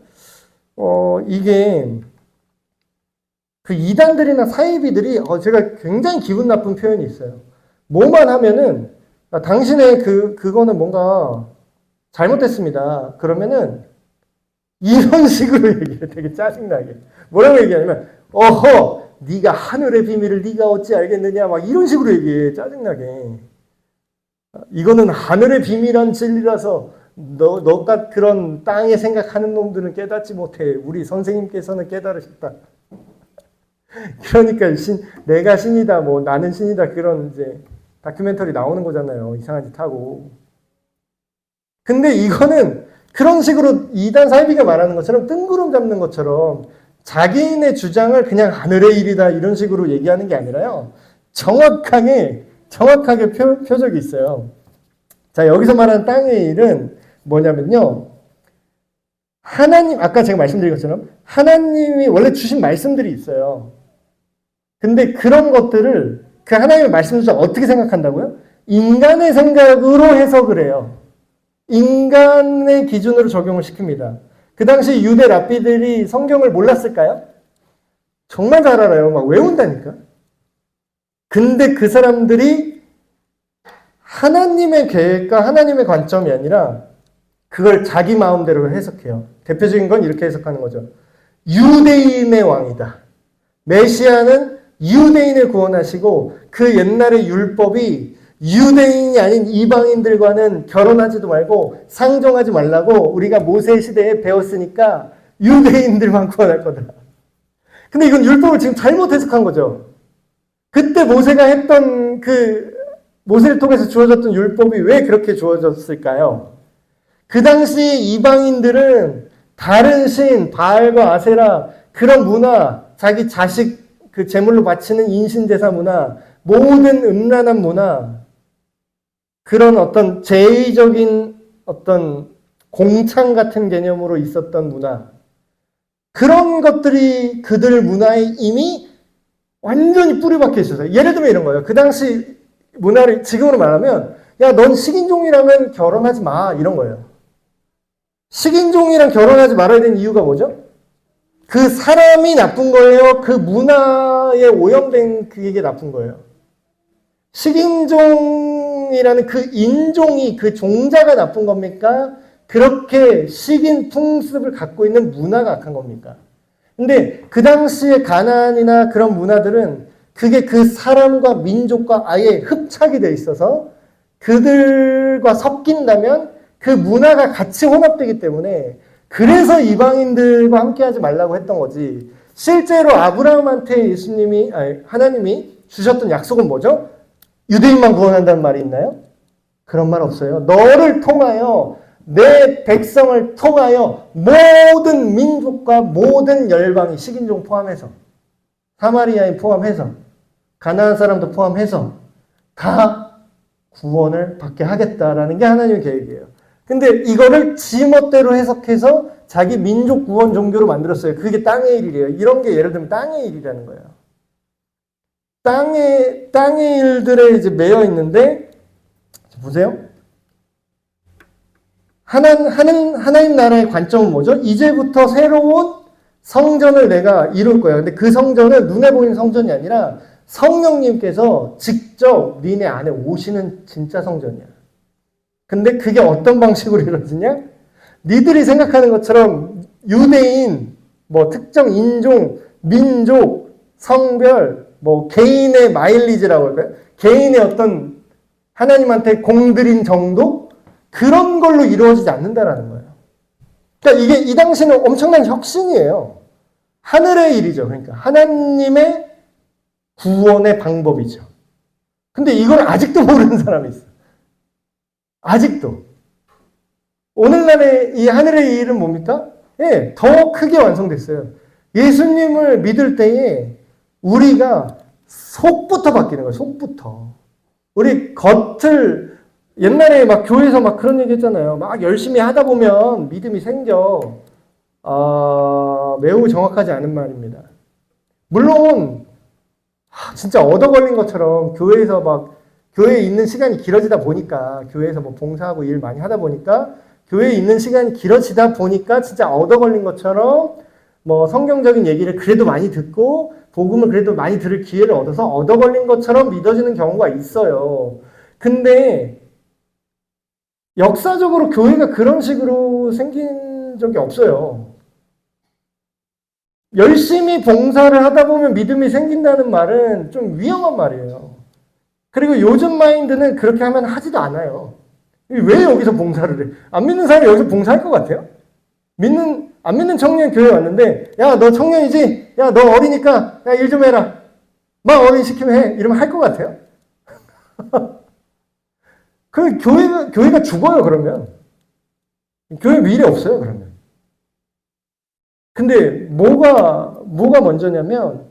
이게 그 이단들이나 사이비들이 제가 굉장히 기분 나쁜 표현이 있어요. 뭐만 하면은 당신의 그거는 뭔가 잘못됐습니다. 그러면은 이런 식으로 얘기해요. 되게 짜증나게. 뭐라고 얘기하냐면 어허 네가 하늘의 비밀을 네가 어찌 알겠느냐 막 이런 식으로 얘기해. 짜증나게. 이거는 하늘의 비밀한 진리라서 너가 그런 땅에 생각하는 놈들은 깨닫지 못해. 우리 선생님께서는 깨달으셨다. 그러니까 내가 신이다, 뭐 나는 신이다 그런 이제 다큐멘터리 나오는 거잖아요. 이상한 짓 하고. 근데 이거는 그런 식으로 이단 사이비가 말하는 것처럼 뜬구름 잡는 것처럼 자기인의 주장을 그냥 하늘의 일이다 이런 식으로 얘기하는 게 아니라요. 정확하게 표적이 있어요. 자, 여기서 말하는 땅의 일은 뭐냐면요. 하나님, 아까 제가 말씀드린 것처럼 하나님이 원래 주신 말씀들이 있어요. 근데 그런 것들을 그 하나님의 말씀을 어떻게 생각한다고요? 인간의 생각으로 해석을 해요. 인간의 기준으로 적용을 시킵니다. 그 당시 유대 랍비들이 성경을 몰랐을까요? 정말 잘 알아요. 막 외운다니까. 근데 그 사람들이 하나님의 계획과 하나님의 관점이 아니라 그걸 자기 마음대로 해석해요. 대표적인 건 이렇게 해석하는 거죠. 유대인의 왕이다. 메시아는 유대인을 구원하시고 그 옛날의 율법이 유대인이 아닌 이방인들과는 결혼하지도 말고 상종하지 말라고 우리가 모세 시대에 배웠으니까 유대인들만 구원할 거다. 근데 이건 율법을 지금 잘못 해석한 거죠. 그때 모세가 했던 모세를 통해서 주어졌던 율법이 왜 그렇게 주어졌을까요? 그 당시 이방인들은 다른 신, 바알과 아세라 그런 문화, 자기 자식 제물로 바치는 인신제사 문화, 모든 음란한 문화, 그런 어떤 제의적인 어떤 공창 같은 개념으로 있었던 문화, 그런 것들이 그들 문화에 이미 완전히 뿌리 박혀 있었어요. 예를 들면 이런 거예요. 그 당시 문화를 지금으로 말하면 야, 넌 식인종이라면 결혼하지 마 이런 거예요. 식인종이랑 결혼하지 말아야 되는 이유가 뭐죠? 그 사람이 나쁜 거예요? 그 문화에 오염된 그게 나쁜 거예요? 식인종이라는 그 인종이 그 종자가 나쁜 겁니까? 그렇게 식인 풍습을 갖고 있는 문화가 악한 겁니까? 근데 그 당시에 가나안이나 그런 문화들은 그게 그 사람과 민족과 아예 흡착이 돼 있어서 그들과 섞인다면 그 문화가 같이 혼합되기 때문에 그래서 이방인들과 함께하지 말라고 했던 거지. 실제로 아브라함한테 하나님이 주셨던 약속은 뭐죠? 유대인만 구원한다는 말이 있나요? 그런 말 없어요. 너를 통하여 내 백성을 통하여 모든 민족과 모든 열방이 식인종 포함해서 사마리아인 포함해서 가나안 사람도 포함해서 다 구원을 받게 하겠다라는 게 하나님의 계획이에요. 근데 이거를 지멋대로 해석해서 자기 민족 구원 종교로 만들었어요. 그게 땅의 일이래요. 이런 게 예를 들면 땅의 일이라는 거예요. 땅의 일들에 이제 매여 있는데 보세요. 하나님 나라의 관점은 뭐죠? 이제부터 새로운 성전을 내가 이룰 거야. 근데 그 성전은 눈에 보이는 성전이 아니라 성령님께서 직접 니네 안에 오시는 진짜 성전이야. 근데 그게 어떤 방식으로 이루어지냐? 니들이 생각하는 것처럼 유대인, 뭐 특정 인종, 민족, 성별, 뭐 개인의 마일리지라고 할까요? 개인의 어떤 하나님한테 공들인 정도? 그런 걸로 이루어지지 않는다라는 거예요. 그러니까 이게 이 당시는 엄청난 혁신이에요. 하늘의 일이죠. 그러니까 하나님의 구원의 방법이죠. 근데 이걸 아직도 모르는 사람이 있어요. 아직도. 오늘날의 이 하늘의 일은 뭡니까? 예, 더 크게 완성됐어요. 예수님을 믿을 때에 우리가 속부터 바뀌는 거예요. 속부터. 우리 겉을 옛날에 막 교회에서 막 그런 얘기 했잖아요. 막 열심히 하다 보면 믿음이 생겨. 매우 정확하지 않은 말입니다. 물론 진짜 얻어 걸린 것처럼 교회에서 막 교회에 있는 시간이 길어지다 보니까 교회에서 뭐 봉사하고 일 많이 하다 보니까 교회에 있는 시간이 길어지다 보니까 진짜 얻어 걸린 것처럼 뭐 성경적인 얘기를 그래도 많이 듣고 복음을 그래도 많이 들을 기회를 얻어서 얻어 걸린 것처럼 믿어지는 경우가 있어요. 근데 역사적으로 교회가 그런 식으로 생긴 적이 없어요. 열심히 봉사를 하다 보면 믿음이 생긴다는 말은 좀 위험한 말이에요. 그리고 요즘 마인드는 그렇게 하면 하지도 않아요. 왜 여기서 봉사를 해? 안 믿는 사람이 여기서 봉사할 것 같아요? 안 믿는 청년 교회 왔는데, 야, 너 청년이지? 야, 너 어리니까, 야, 일 좀 해라. 막 어린 시키면 해. 이러면 할 것 같아요? 그 교회가 죽어요, 그러면. 교회 미래 없어요, 그러면. 근데 뭐가 먼저냐면,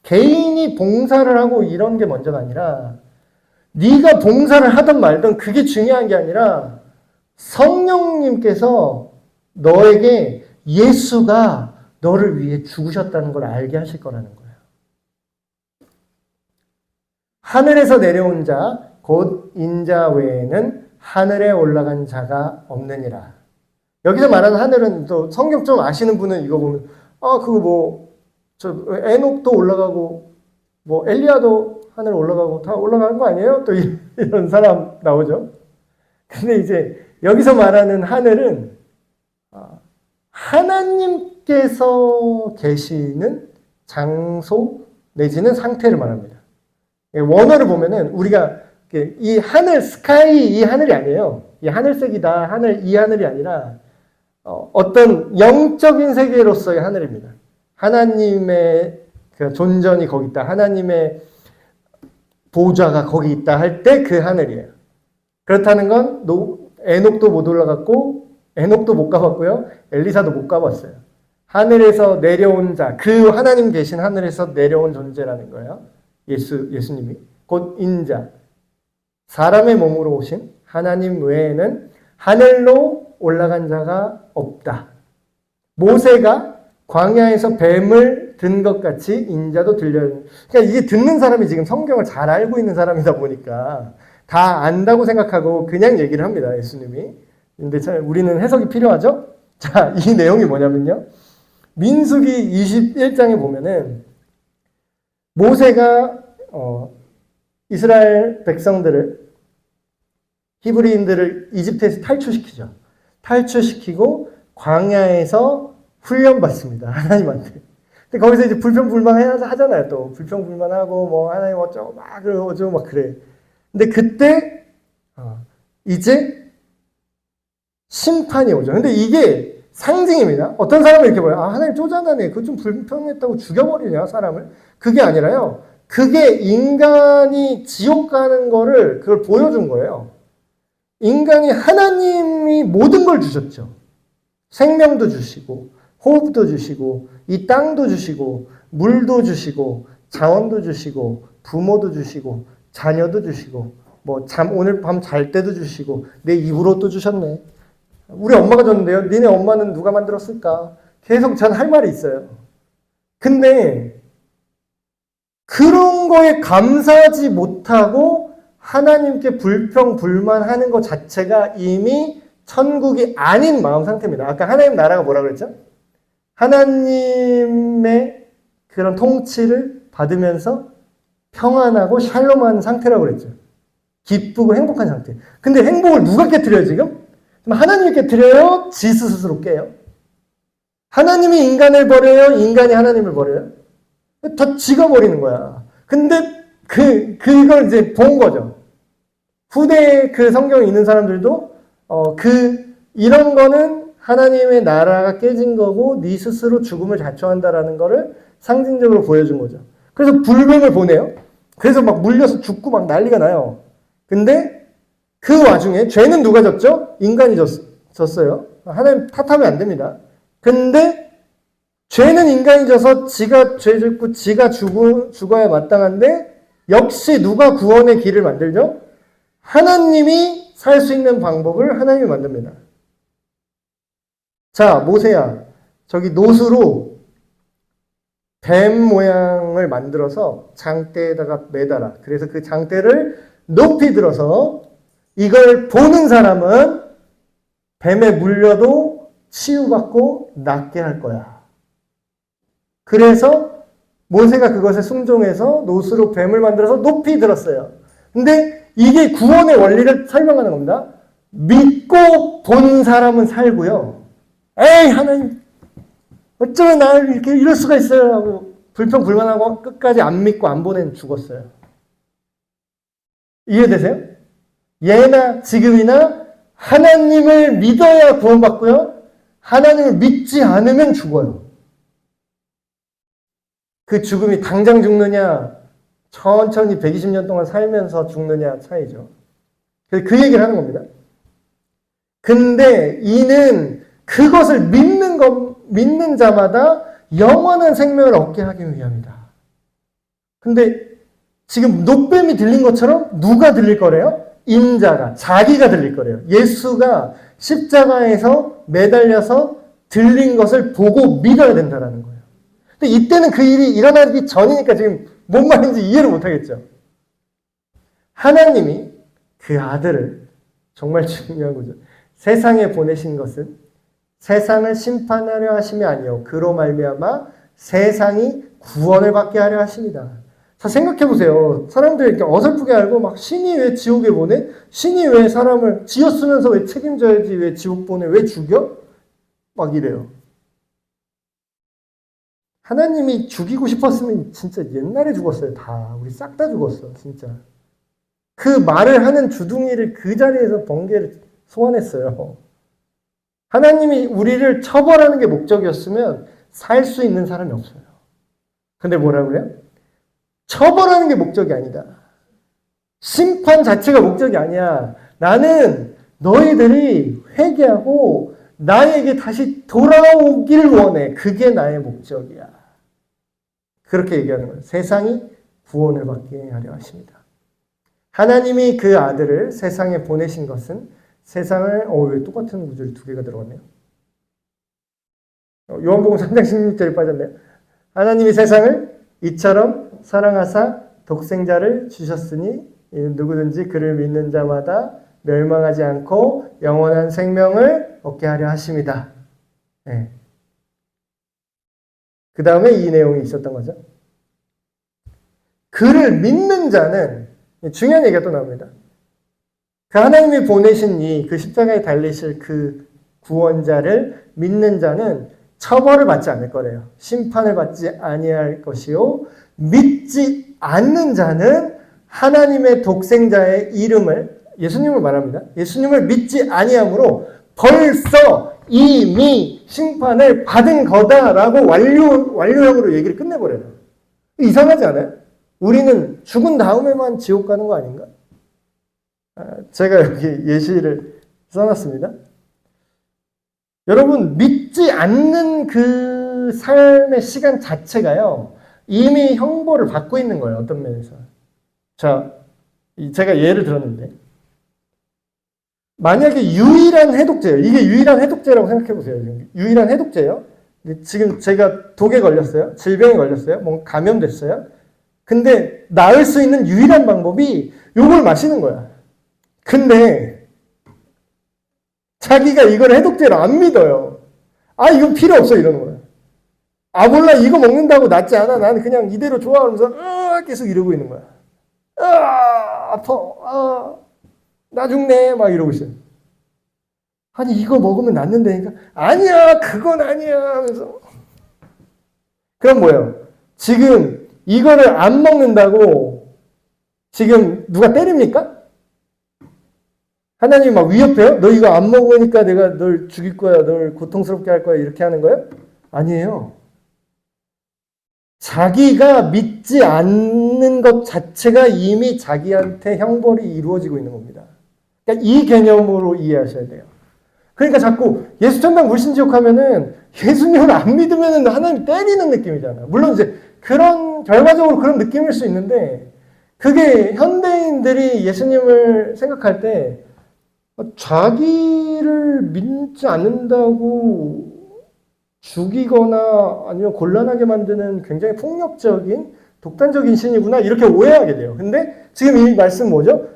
개인이 봉사를 하고 이런 게 먼저가 아니라, 네가 봉사를 하든 말든 그게 중요한 게 아니라, 성령님께서 너에게 예수가 너를 위해 죽으셨다는 걸 알게 하실 거라는 거예요. 하늘에서 내려온 자, 곧 인자 외에는 하늘에 올라간 자가 없느니라. 여기서 말하는 하늘은 또 성경 좀 아시는 분은 이거 보면 그거 뭐 저 에녹도 올라가고 뭐 엘리야도 하늘 올라가고 다 올라가는 거 아니에요? 또 이런 사람 나오죠. 근데 이제 여기서 말하는 하늘은 하나님께서 계시는 장소 내지는 상태를 말합니다. 원어를 보면은 우리가 이 하늘, 스카이 이 하늘이 아니에요. 이 하늘색이다, 이 하늘이 아니라 어떤 영적인 세계로서의 하늘입니다. 하나님의 그 존전이 거기 있다, 하나님의 보좌가 거기 있다 할 때 그 하늘이에요. 그렇다는 건 에녹도 못 올라갔고 에녹도 못 가봤고요. 엘리사도 못 가봤어요. 하늘에서 내려온 자, 그 하나님 계신 하늘에서 내려온 존재라는 거예요. 예수님이 곧 인자, 사람의 몸으로 오신 하나님 외에는 하늘로 올라간 자가 없다. 모세가 광야에서 뱀을 든 것 같이 인자도 들려요. 그러니까 이게 듣는 사람이 지금 성경을 잘 알고 있는 사람이다 보니까 다 안다고 생각하고 그냥 얘기를 합니다. 예수님이. 근데 우리는 해석이 필요하죠? 자, 이 내용이 뭐냐면요. 민수기 21장에 보면은 모세가 이스라엘 백성들을 히브리인들을 이집트에서 탈출시키죠. 탈출시키고 광야에서 훈련받습니다. 하나님한테. 근데 거기서 이제 불평불만 하잖아요. 또 불평불만하고 뭐 하나님 어쩌고 막 어쩌고 막 그래. 근데 그때 이제 심판이 오죠. 근데 이게 상징입니다. 어떤 사람은 이렇게 봐요. 하나님 쪼잔하네. 그거 좀 불평했다고 죽여버리냐 사람을. 그게 아니라요. 그게 인간이 지옥 가는 거를 그걸 보여준 거예요. 인간이 하나님이 모든 걸 주셨죠. 생명도 주시고 호흡도 주시고 이 땅도 주시고 물도 주시고 자원도 주시고 부모도 주시고 자녀도 주시고 뭐 오늘 밤 잘 때도 주시고 내 입으로 또 주셨네. 우리 엄마가 줬는데요. 니네 엄마는 누가 만들었을까? 계속 전 할 말이 있어요. 근데 그런 거에 감사하지 못하고 하나님께 불평불만하는 것 자체가 이미 천국이 아닌 마음 상태입니다. 아까 하나님 나라가 뭐라 그랬죠? 하나님의 그런 통치를 받으면서 평안하고 샬롬한 상태라고 그랬죠. 기쁘고 행복한 상태. 근데 행복을 누가 깨트려요, 지금? 하나님이 깨트려요? 지 스스로 깨요? 하나님이 인간을 버려요? 인간이 하나님을 버려요? 다 지가 버리는 거야. 근데 그걸 이제 본 거죠. 후대 그 성경에 있는 사람들도, 이런 거는 하나님의 나라가 깨진 거고, 네 스스로 죽음을 자초한다라는 거를 상징적으로 보여준 거죠. 그래서 불뱀을 보내요. 그래서 막 물려서 죽고 막 난리가 나요. 근데 그 와중에 죄는 누가 졌죠? 인간이 졌어요. 하나님 탓하면 안 됩니다. 근데 죄는 인간이 져서 지가 죄 짓고 지가 죽어야 마땅한데 역시 누가 구원의 길을 만들죠? 하나님이 살 수 있는 방법을 하나님이 만듭니다. 자, 모세야, 저기 노수로 뱀 모양을 만들어서 장대에다가 매달아. 그래서 그 장대를 높이 들어서 이걸 보는 사람은 뱀에 물려도 치유받고 낫게 할 거야. 그래서 모세가 그것에 순종해서 노수로 뱀을 만들어서 높이 들었어요. 근데 이게 구원의 원리를 설명하는 겁니다. 믿고 본 사람은 살고요. 에이, 하나님, 어쩌면 나를 이렇게 이럴 수가 있어요 하고 불평불만하고 끝까지 안 믿고 안 보낸 죽었어요. 이해되세요? 예나 지금이나 하나님을 믿어야 구원받고요. 하나님을 믿지 않으면 죽어요. 그 죽음이 당장 죽느냐 천천히 120년 동안 살면서 죽느냐 차이죠. 그 얘기를 하는 겁니다. 근데 이는 그것을 믿는 자마다 영원한 생명을 얻게 하기 위함이다. 근데 지금 노뱀이 들린 것처럼 누가 들릴 거래요? 인자가, 자기가 들릴 거래요. 예수가 십자가에서 매달려서 들린 것을 보고 믿어야 된다는 거예요. 근데 이때는 그 일이 일어나기 전이니까 지금 뭔 말인지 이해를 못 하겠죠. 하나님이 그 아들을, 정말 중요한 거죠. 세상에 보내신 것은 세상을 심판하려 하심이 아니요 그로 말미암아 세상이 구원을 받게 하려 하십니다. 자, 생각해 보세요. 사람들이 이렇게 어설프게 알고 막 신이 왜 지옥에 보내? 신이 왜 사람을 지었으면서 왜 책임져야지? 왜 지옥 보내? 왜 죽여? 막 이래요. 하나님이 죽이고 싶었으면 진짜 옛날에 죽었어요. 다. 우리 싹 다 죽었어. 진짜. 그 말을 하는 주둥이를 그 자리에서 번개를 소환했어요. 하나님이 우리를 처벌하는 게 목적이었으면 살 수 있는 사람이 없어요. 근데 뭐라고요? 처벌하는 게 목적이 아니다. 심판 자체가 목적이 아니야. 나는 너희들이 회개하고 나에게 다시 돌아오길 원해. 그게 나의 목적이야. 그렇게 얘기하는 거예요. 세상이 구원을 받게 하려 하십니다. 하나님이 그 아들을 세상에 보내신 것은 세상을, 왜 똑같은 구절이 두 개가 들어갔네요. 요한복음 3장 16절이 빠졌네요. 하나님이 세상을 이처럼 사랑하사 독생자를 주셨으니 누구든지 그를 믿는 자마다 멸망하지 않고 영원한 생명을 얻게 하려 하십니다. 네. 그 다음에 이 내용이 있었던 거죠. 그를 믿는 자는, 중요한 얘기가 또 나옵니다. 그 하나님이 보내신 그 십자가에 달리실 그 구원자를 믿는 자는 처벌을 받지 않을 거래요. 심판을 받지 아니할 것이요. 믿지 않는 자는 하나님의 독생자의 이름을, 예수님을 말합니다. 예수님을 믿지 아니함으로 벌써 이미 심판을 받은 거다라고 완료형으로 얘기를 끝내버려요. 이상하지 않아요? 우리는 죽은 다음에만 지옥 가는 거 아닌가? 제가 여기 예시를 써놨습니다. 여러분, 믿지 않는 그 삶의 시간 자체가요, 이미 형벌을 받고 있는 거예요. 어떤 면에서. 자, 제가 예를 들었는데, 만약에 유일한 해독제예요. 이게 유일한 해독제라고 생각해 보세요. 유일한 해독제예요. 지금 제가 독에 걸렸어요. 질병에 걸렸어요. 뭔가 감염됐어요. 근데 나을 수 있는 유일한 방법이 요걸 마시는 거야. 근데 자기가 이걸 해독제를 안 믿어요. 아, 이건 필요 없어 이러는 거예요. 아, 몰라, 이거 먹는다고 낫지 않아. 나는 그냥 이대로 좋아하면서 계속 이러고 있는 거야. 아파. 나 죽네. 막 이러고 있어요. 아니, 이거 먹으면 낫는다니까. 아니야, 그건 아니야 하면서. 그럼 뭐예요? 지금 이거를 안 먹는다고 지금 누가 때립니까? 하나님이 막 위협해요? 너 이거 안 먹으니까 내가 널 죽일 거야, 널 고통스럽게 할 거야, 이렇게 하는 거예요? 아니에요. 자기가 믿지 않는 것 자체가 이미 자기한테 형벌이 이루어지고 있는 겁니다. 그러니까 이 개념으로 이해하셔야 돼요. 그러니까 자꾸 예수 천당 불신지옥 하면은 예수님을 안 믿으면은 하나님 때리는 느낌이잖아요. 물론 이제 결과적으로 그런 느낌일 수 있는데, 그게 현대인들이 예수님을 생각할 때 자기를 믿지 않는다고 죽이거나 아니면 곤란하게 만드는 굉장히 폭력적인 독단적인 신이구나 이렇게 오해하게 돼요. 근데 지금 이 말씀 뭐죠?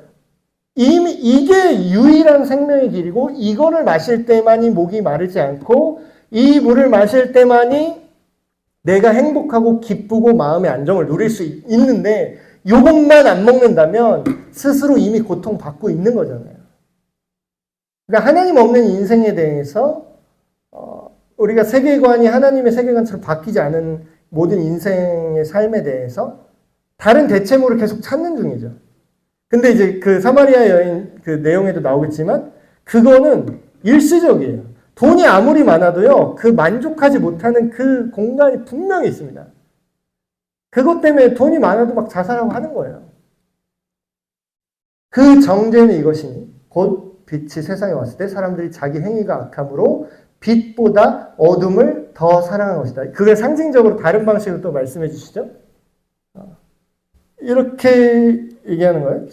이미 이게 유일한 생명의 길이고 이거를 마실 때만이 목이 마르지 않고 이 물을 마실 때만이 내가 행복하고 기쁘고 마음의 안정을 누릴 수 있는데 이것만 안 먹는다면 스스로 이미 고통받고 있는 거잖아요. 그러니까 하나님 없는 인생에 대해서 우리가 세계관이 하나님의 세계관처럼 바뀌지 않은 모든 인생의 삶에 대해서 다른 대체물을 계속 찾는 중이죠. 근데 이제 그 사마리아 여인 그 내용에도 나오겠지만 그거는 일시적이에요. 돈이 아무리 많아도요, 그 만족하지 못하는 그 공간이 분명히 있습니다. 그것 때문에 돈이 많아도 막 자살하고 하는 거예요. 그 정죄는 이것이니 곧 빛이 세상에 왔을 때 사람들이 자기 행위가 악함으로 빛보다 어둠을 더 사랑한 것이다. 그걸 상징적으로 다른 방식으로 또 말씀해 주시죠. 이렇게 얘기하는 거예요.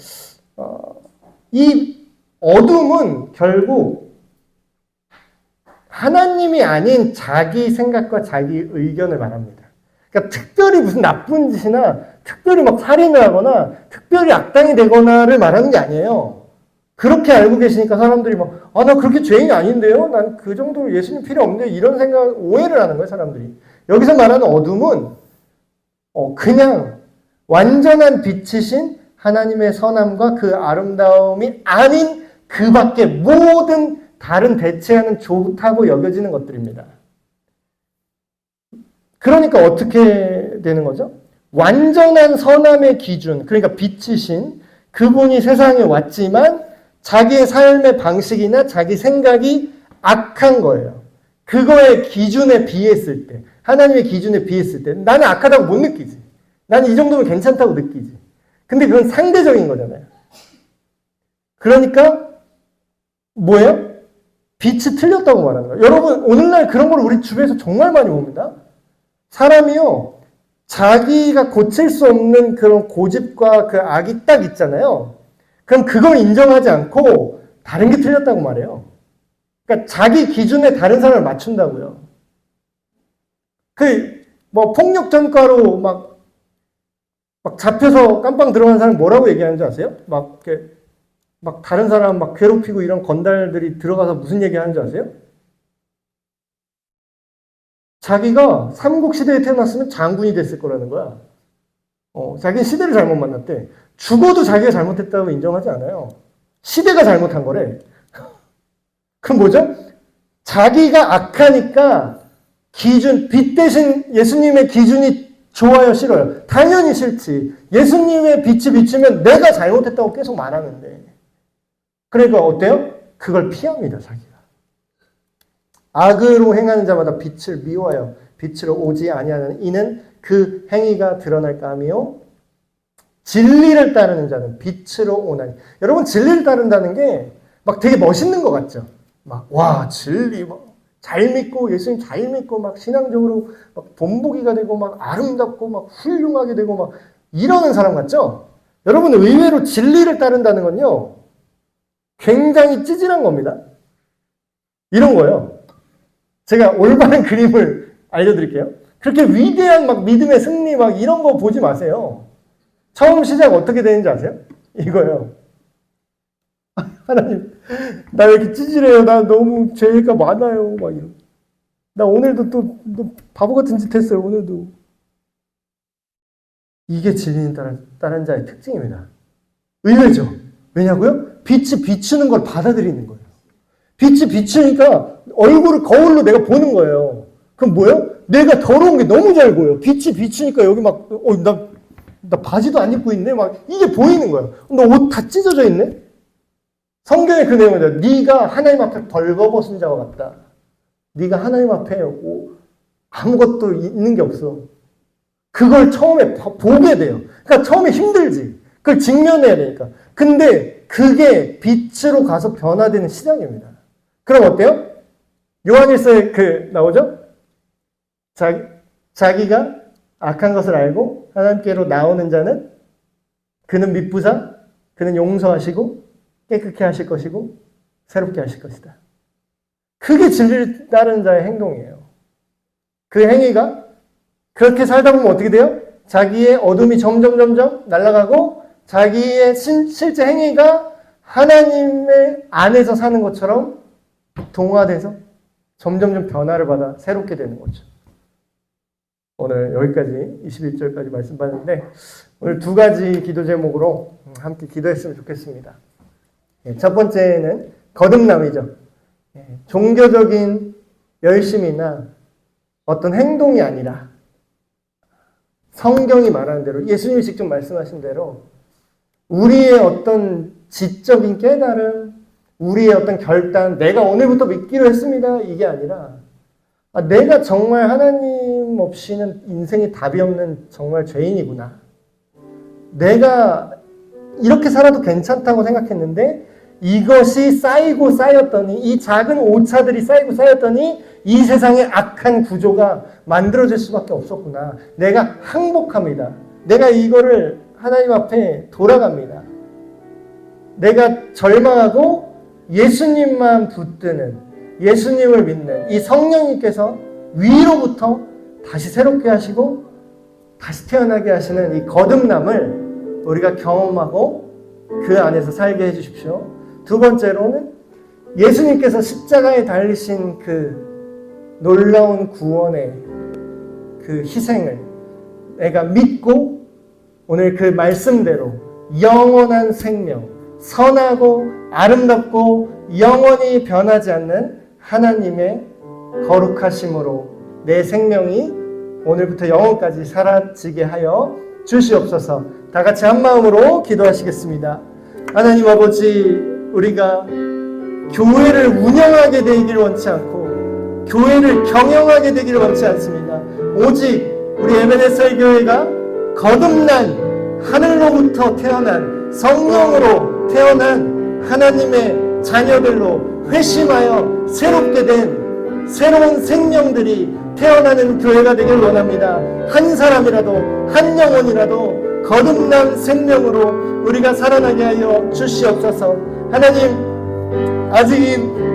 이 어둠은 결국 하나님이 아닌 자기 생각과 자기 의견을 말합니다. 그러니까 특별히 무슨 나쁜 짓이나 특별히 막 살인을 하거나 특별히 악당이 되거나를 말하는 게 아니에요. 그렇게 알고 계시니까 사람들이 막, 나 그렇게 죄인이 아닌데요? 난 그 정도로 예수님 필요 없는데? 이런 생각, 오해를 하는 거예요, 사람들이. 여기서 말하는 어둠은, 그냥 완전한 빛이신 하나님의 선함과 그 아름다움이 아닌 그 밖에 모든 다른 대체하는 좋다고 여겨지는 것들입니다. 그러니까 어떻게 되는 거죠? 완전한 선함의 기준, 그러니까 빛이신 그분이 세상에 왔지만 자기의 삶의 방식이나 자기 생각이 악한 거예요. 그거의 기준에 비했을 때, 하나님의 기준에 비했을 때 나는 악하다고 못 느끼지. 나는 이 정도면 괜찮다고 느끼지. 근데 그건 상대적인 거잖아요. 그러니까 뭐예요? 빛이 틀렸다고 말하는 거예요. 여러분, 오늘날 그런 걸 우리 주변에서 정말 많이 봅니다. 사람이요, 자기가 고칠 수 없는 그런 고집과 그 악이 딱 있잖아요. 그럼 그걸 인정하지 않고 다른 게 틀렸다고 말해요. 그러니까 자기 기준에 다른 사람을 맞춘다고요. 폭력 전과로 막 잡혀서 깜빵 들어간 사람 뭐라고 얘기하는지 아세요? 막 다른 사람 막 괴롭히고 이런 건달들이 들어가서 무슨 얘기 하는지 아세요? 자기가 삼국시대에 태어났으면 장군이 됐을 거라는 거야. 자기는 시대를 잘못 만났대. 죽어도 자기가 잘못했다고 인정하지 않아요. 시대가 잘못한 거래. 그럼 뭐죠? 자기가 악하니까 빛 대신 예수님의 기준이 좋아요, 싫어요? 당연히 싫지. 예수님의 빛이 비치면 내가 잘못했다고 계속 말하는데. 그러니까 어때요? 그걸 피합니다, 자기가. 악으로 행하는 자마다 빛을 미워하여 빛으로 오지 아니하는 이는 그 행위가 드러날까 하며 진리를 따르는 자는 빛으로 오나니. 여러분, 진리를 따른다는 게 막 되게 멋있는 것 같죠? 진리, 잘 믿고, 예수님 잘 믿고, 신앙적으로 본보기가 되고, 아름답고, 훌륭하게 되고, 이러는 사람 같죠? 여러분, 의외로 진리를 따른다는 건요, 굉장히 찌질한 겁니다. 이런 거예요. 제가 올바른 그림을 알려드릴게요. 그렇게 위대한 믿음의 승리 이런 거 보지 마세요. 처음 시작 어떻게 되는지 아세요? 이거예요. 하나님, 나 왜 이렇게 찌질해요? 나 너무 죄가 많아요. 막 이런. 나 오늘도 또 바보 같은 짓 했어요. 오늘도. 이게 진리인 다른 자의 특징입니다. 의외죠. 왜냐고요? 빛이 비추는 걸 받아들이는 거예요. 빛이 비추니까 얼굴을 거울로 내가 보는 거예요. 그럼 뭐예요? 내가 더러운 게 너무 잘 보여. 빛이 비추니까 여기 막, 나 바지도 안 입고 있네? 막 이게 보이는 거예요. 너 옷 다 찢어져 있네? 성경에 그 내용이다. 네가 하나님 앞에 벌거벗은 자와 같다. 네가 하나님 앞에 아무것도 있는 게 없어. 그걸 처음에 보게 돼요. 그러니까 처음에 힘들지. 그걸 직면해야 되니까. 근데 그게 빛으로 가서 변화되는 시작입니다. 그럼 어때요? 요한일서에 나오죠? 자기가 악한 것을 알고 하나님께로 나오는 자는 그는 미쁘사, 그는 용서하시고 깨끗게 하실 것이고 새롭게 하실 것이다. 그게 진리를 따르는 자의 행동이에요. 그 행위가 그렇게 살다 보면 어떻게 돼요? 자기의 어둠이 점점 날아가고 자기의 실제 행위가 하나님의 안에서 사는 것처럼 동화돼서 점점 변화를 받아 새롭게 되는 거죠. 오늘 여기까지 21절까지 말씀 받았는데 오늘 두 가지 기도 제목으로 함께 기도했으면 좋겠습니다. 첫 번째는 거듭남이죠. 종교적인 열심이나 어떤 행동이 아니라 성경이 말하는 대로 예수님이 직접 말씀하신 대로 우리의 어떤 지적인 깨달음, 우리의 어떤 결단, 내가 오늘부터 믿기로 했습니다. 이게 아니라 내가 정말 하나님 없이는 인생에 답이 없는 정말 죄인이구나. 내가 이렇게 살아도 괜찮다고 생각했는데 이것이 쌓이고 쌓였더니 이 작은 오차들이 쌓이고 쌓였더니 이 세상의 악한 구조가 만들어질 수밖에 없었구나. 내가 항복합니다. 내가 이거를 하나님 앞에 돌아갑니다. 내가 절망하고 예수님만 붙드는, 예수님을 믿는 이 성령님께서 위로부터 다시 새롭게 하시고 다시 태어나게 하시는 이 거듭남을 우리가 경험하고 그 안에서 살게 해주십시오. 두 번째로는 예수님께서 십자가에 달리신 그 놀라운 구원의 그 희생을 내가 믿고 오늘 그 말씀대로 영원한 생명, 선하고 아름답고 영원히 변하지 않는 하나님의 거룩하심으로 내 생명이 오늘부터 영원까지 사라지게 하여 주시옵소서. 다 같이 한 마음으로 기도하시겠습니다. 하나님 아버지, 우리가 교회를 운영하게 되기를 원치 않고 교회를 경영하게 되기를 원치 않습니다. 오직 우리 에베네셀 교회가 거듭난 하늘로부터 태어난 성령으로 태어난 하나님의 자녀들로 회심하여 새롭게 된 새로운 생명들이 태어나는 교회가 되길 원합니다. 한 사람이라도 한 영혼이라도 거듭난 생명으로 우리가 살아나게 하여 주시옵소서. 하나님, 아직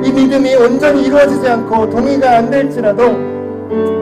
이 믿음이 온전히 이루어지지 않고 동의가 안 될지라도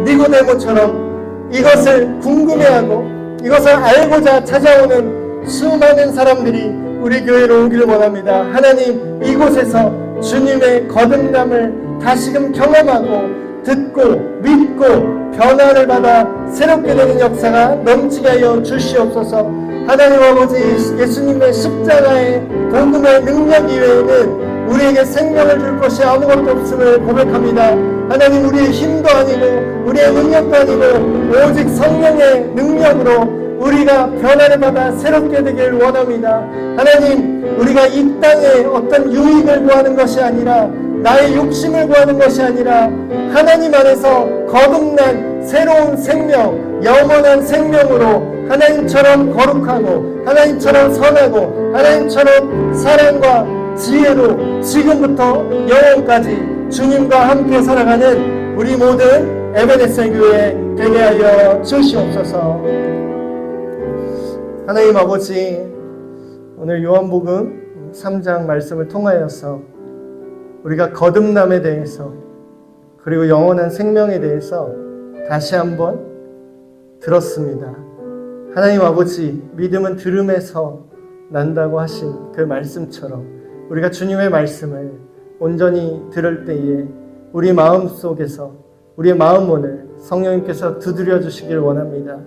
니고데모처럼 이것을 궁금해하고 이것을 알고자 찾아오는 수많은 사람들이 우리 교회로 오기를 원합니다. 하나님, 이곳에서 주님의 거듭남을 다시금 경험하고 듣고 믿고 변화를 받아 새롭게 되는 역사가 넘치게 하여 주시옵소서. 하나님 아버지, 예수님의 십자가의 복음의 능력 이외에는 우리에게 생명을 줄 것이 아무것도 없음을 고백합니다. 하나님, 우리의 힘도 아니고 우리의 능력도 아니고 오직 성령의 능력으로 우리가 변화를 받아 새롭게 되길 원합니다. 하나님, 우리가 이 땅에 어떤 유익을 구하는 것이 아니라 나의 욕심을 구하는 것이 아니라 하나님 안에서 거듭난 새로운 생명, 영원한 생명으로 하나님처럼 거룩하고 하나님처럼 선하고 하나님처럼 사랑과 지혜로 지금부터 영원까지 주님과 함께 살아가는 우리 모든 에베네셀 교회 되게 하여 주시옵소서. 하나님 아버지, 오늘 요한복음 3장 말씀을 통하여서 우리가 거듭남에 대해서 그리고 영원한 생명에 대해서 다시 한번 들었습니다. 하나님 아버지, 믿음은 들음에서 난다고 하신 그 말씀처럼 우리가 주님의 말씀을 온전히 들을 때에 우리 마음 속에서 우리의 마음 문을 성령님께서 두드려 주시길 원합니다.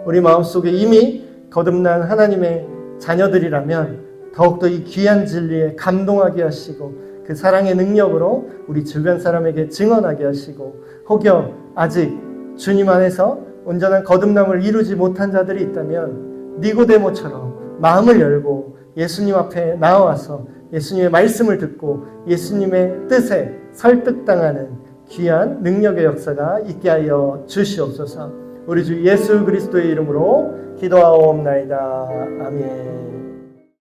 우리 마음 속에 이미 거듭난 하나님의 자녀들이라면 더욱더 이 귀한 진리에 감동하게 하시고 그 사랑의 능력으로 우리 주변 사람에게 증언하게 하시고, 혹여 아직 주님 안에서 온전한 거듭남을 이루지 못한 자들이 있다면 니고데모처럼 마음을 열고 예수님 앞에 나와서 예수님의 말씀을 듣고 예수님의 뜻에 설득당하는 귀한 능력의 역사가 있게 하여 주시옵소서. 우리 주 예수 그리스도의 이름으로 기도하옵나이다. 아멘.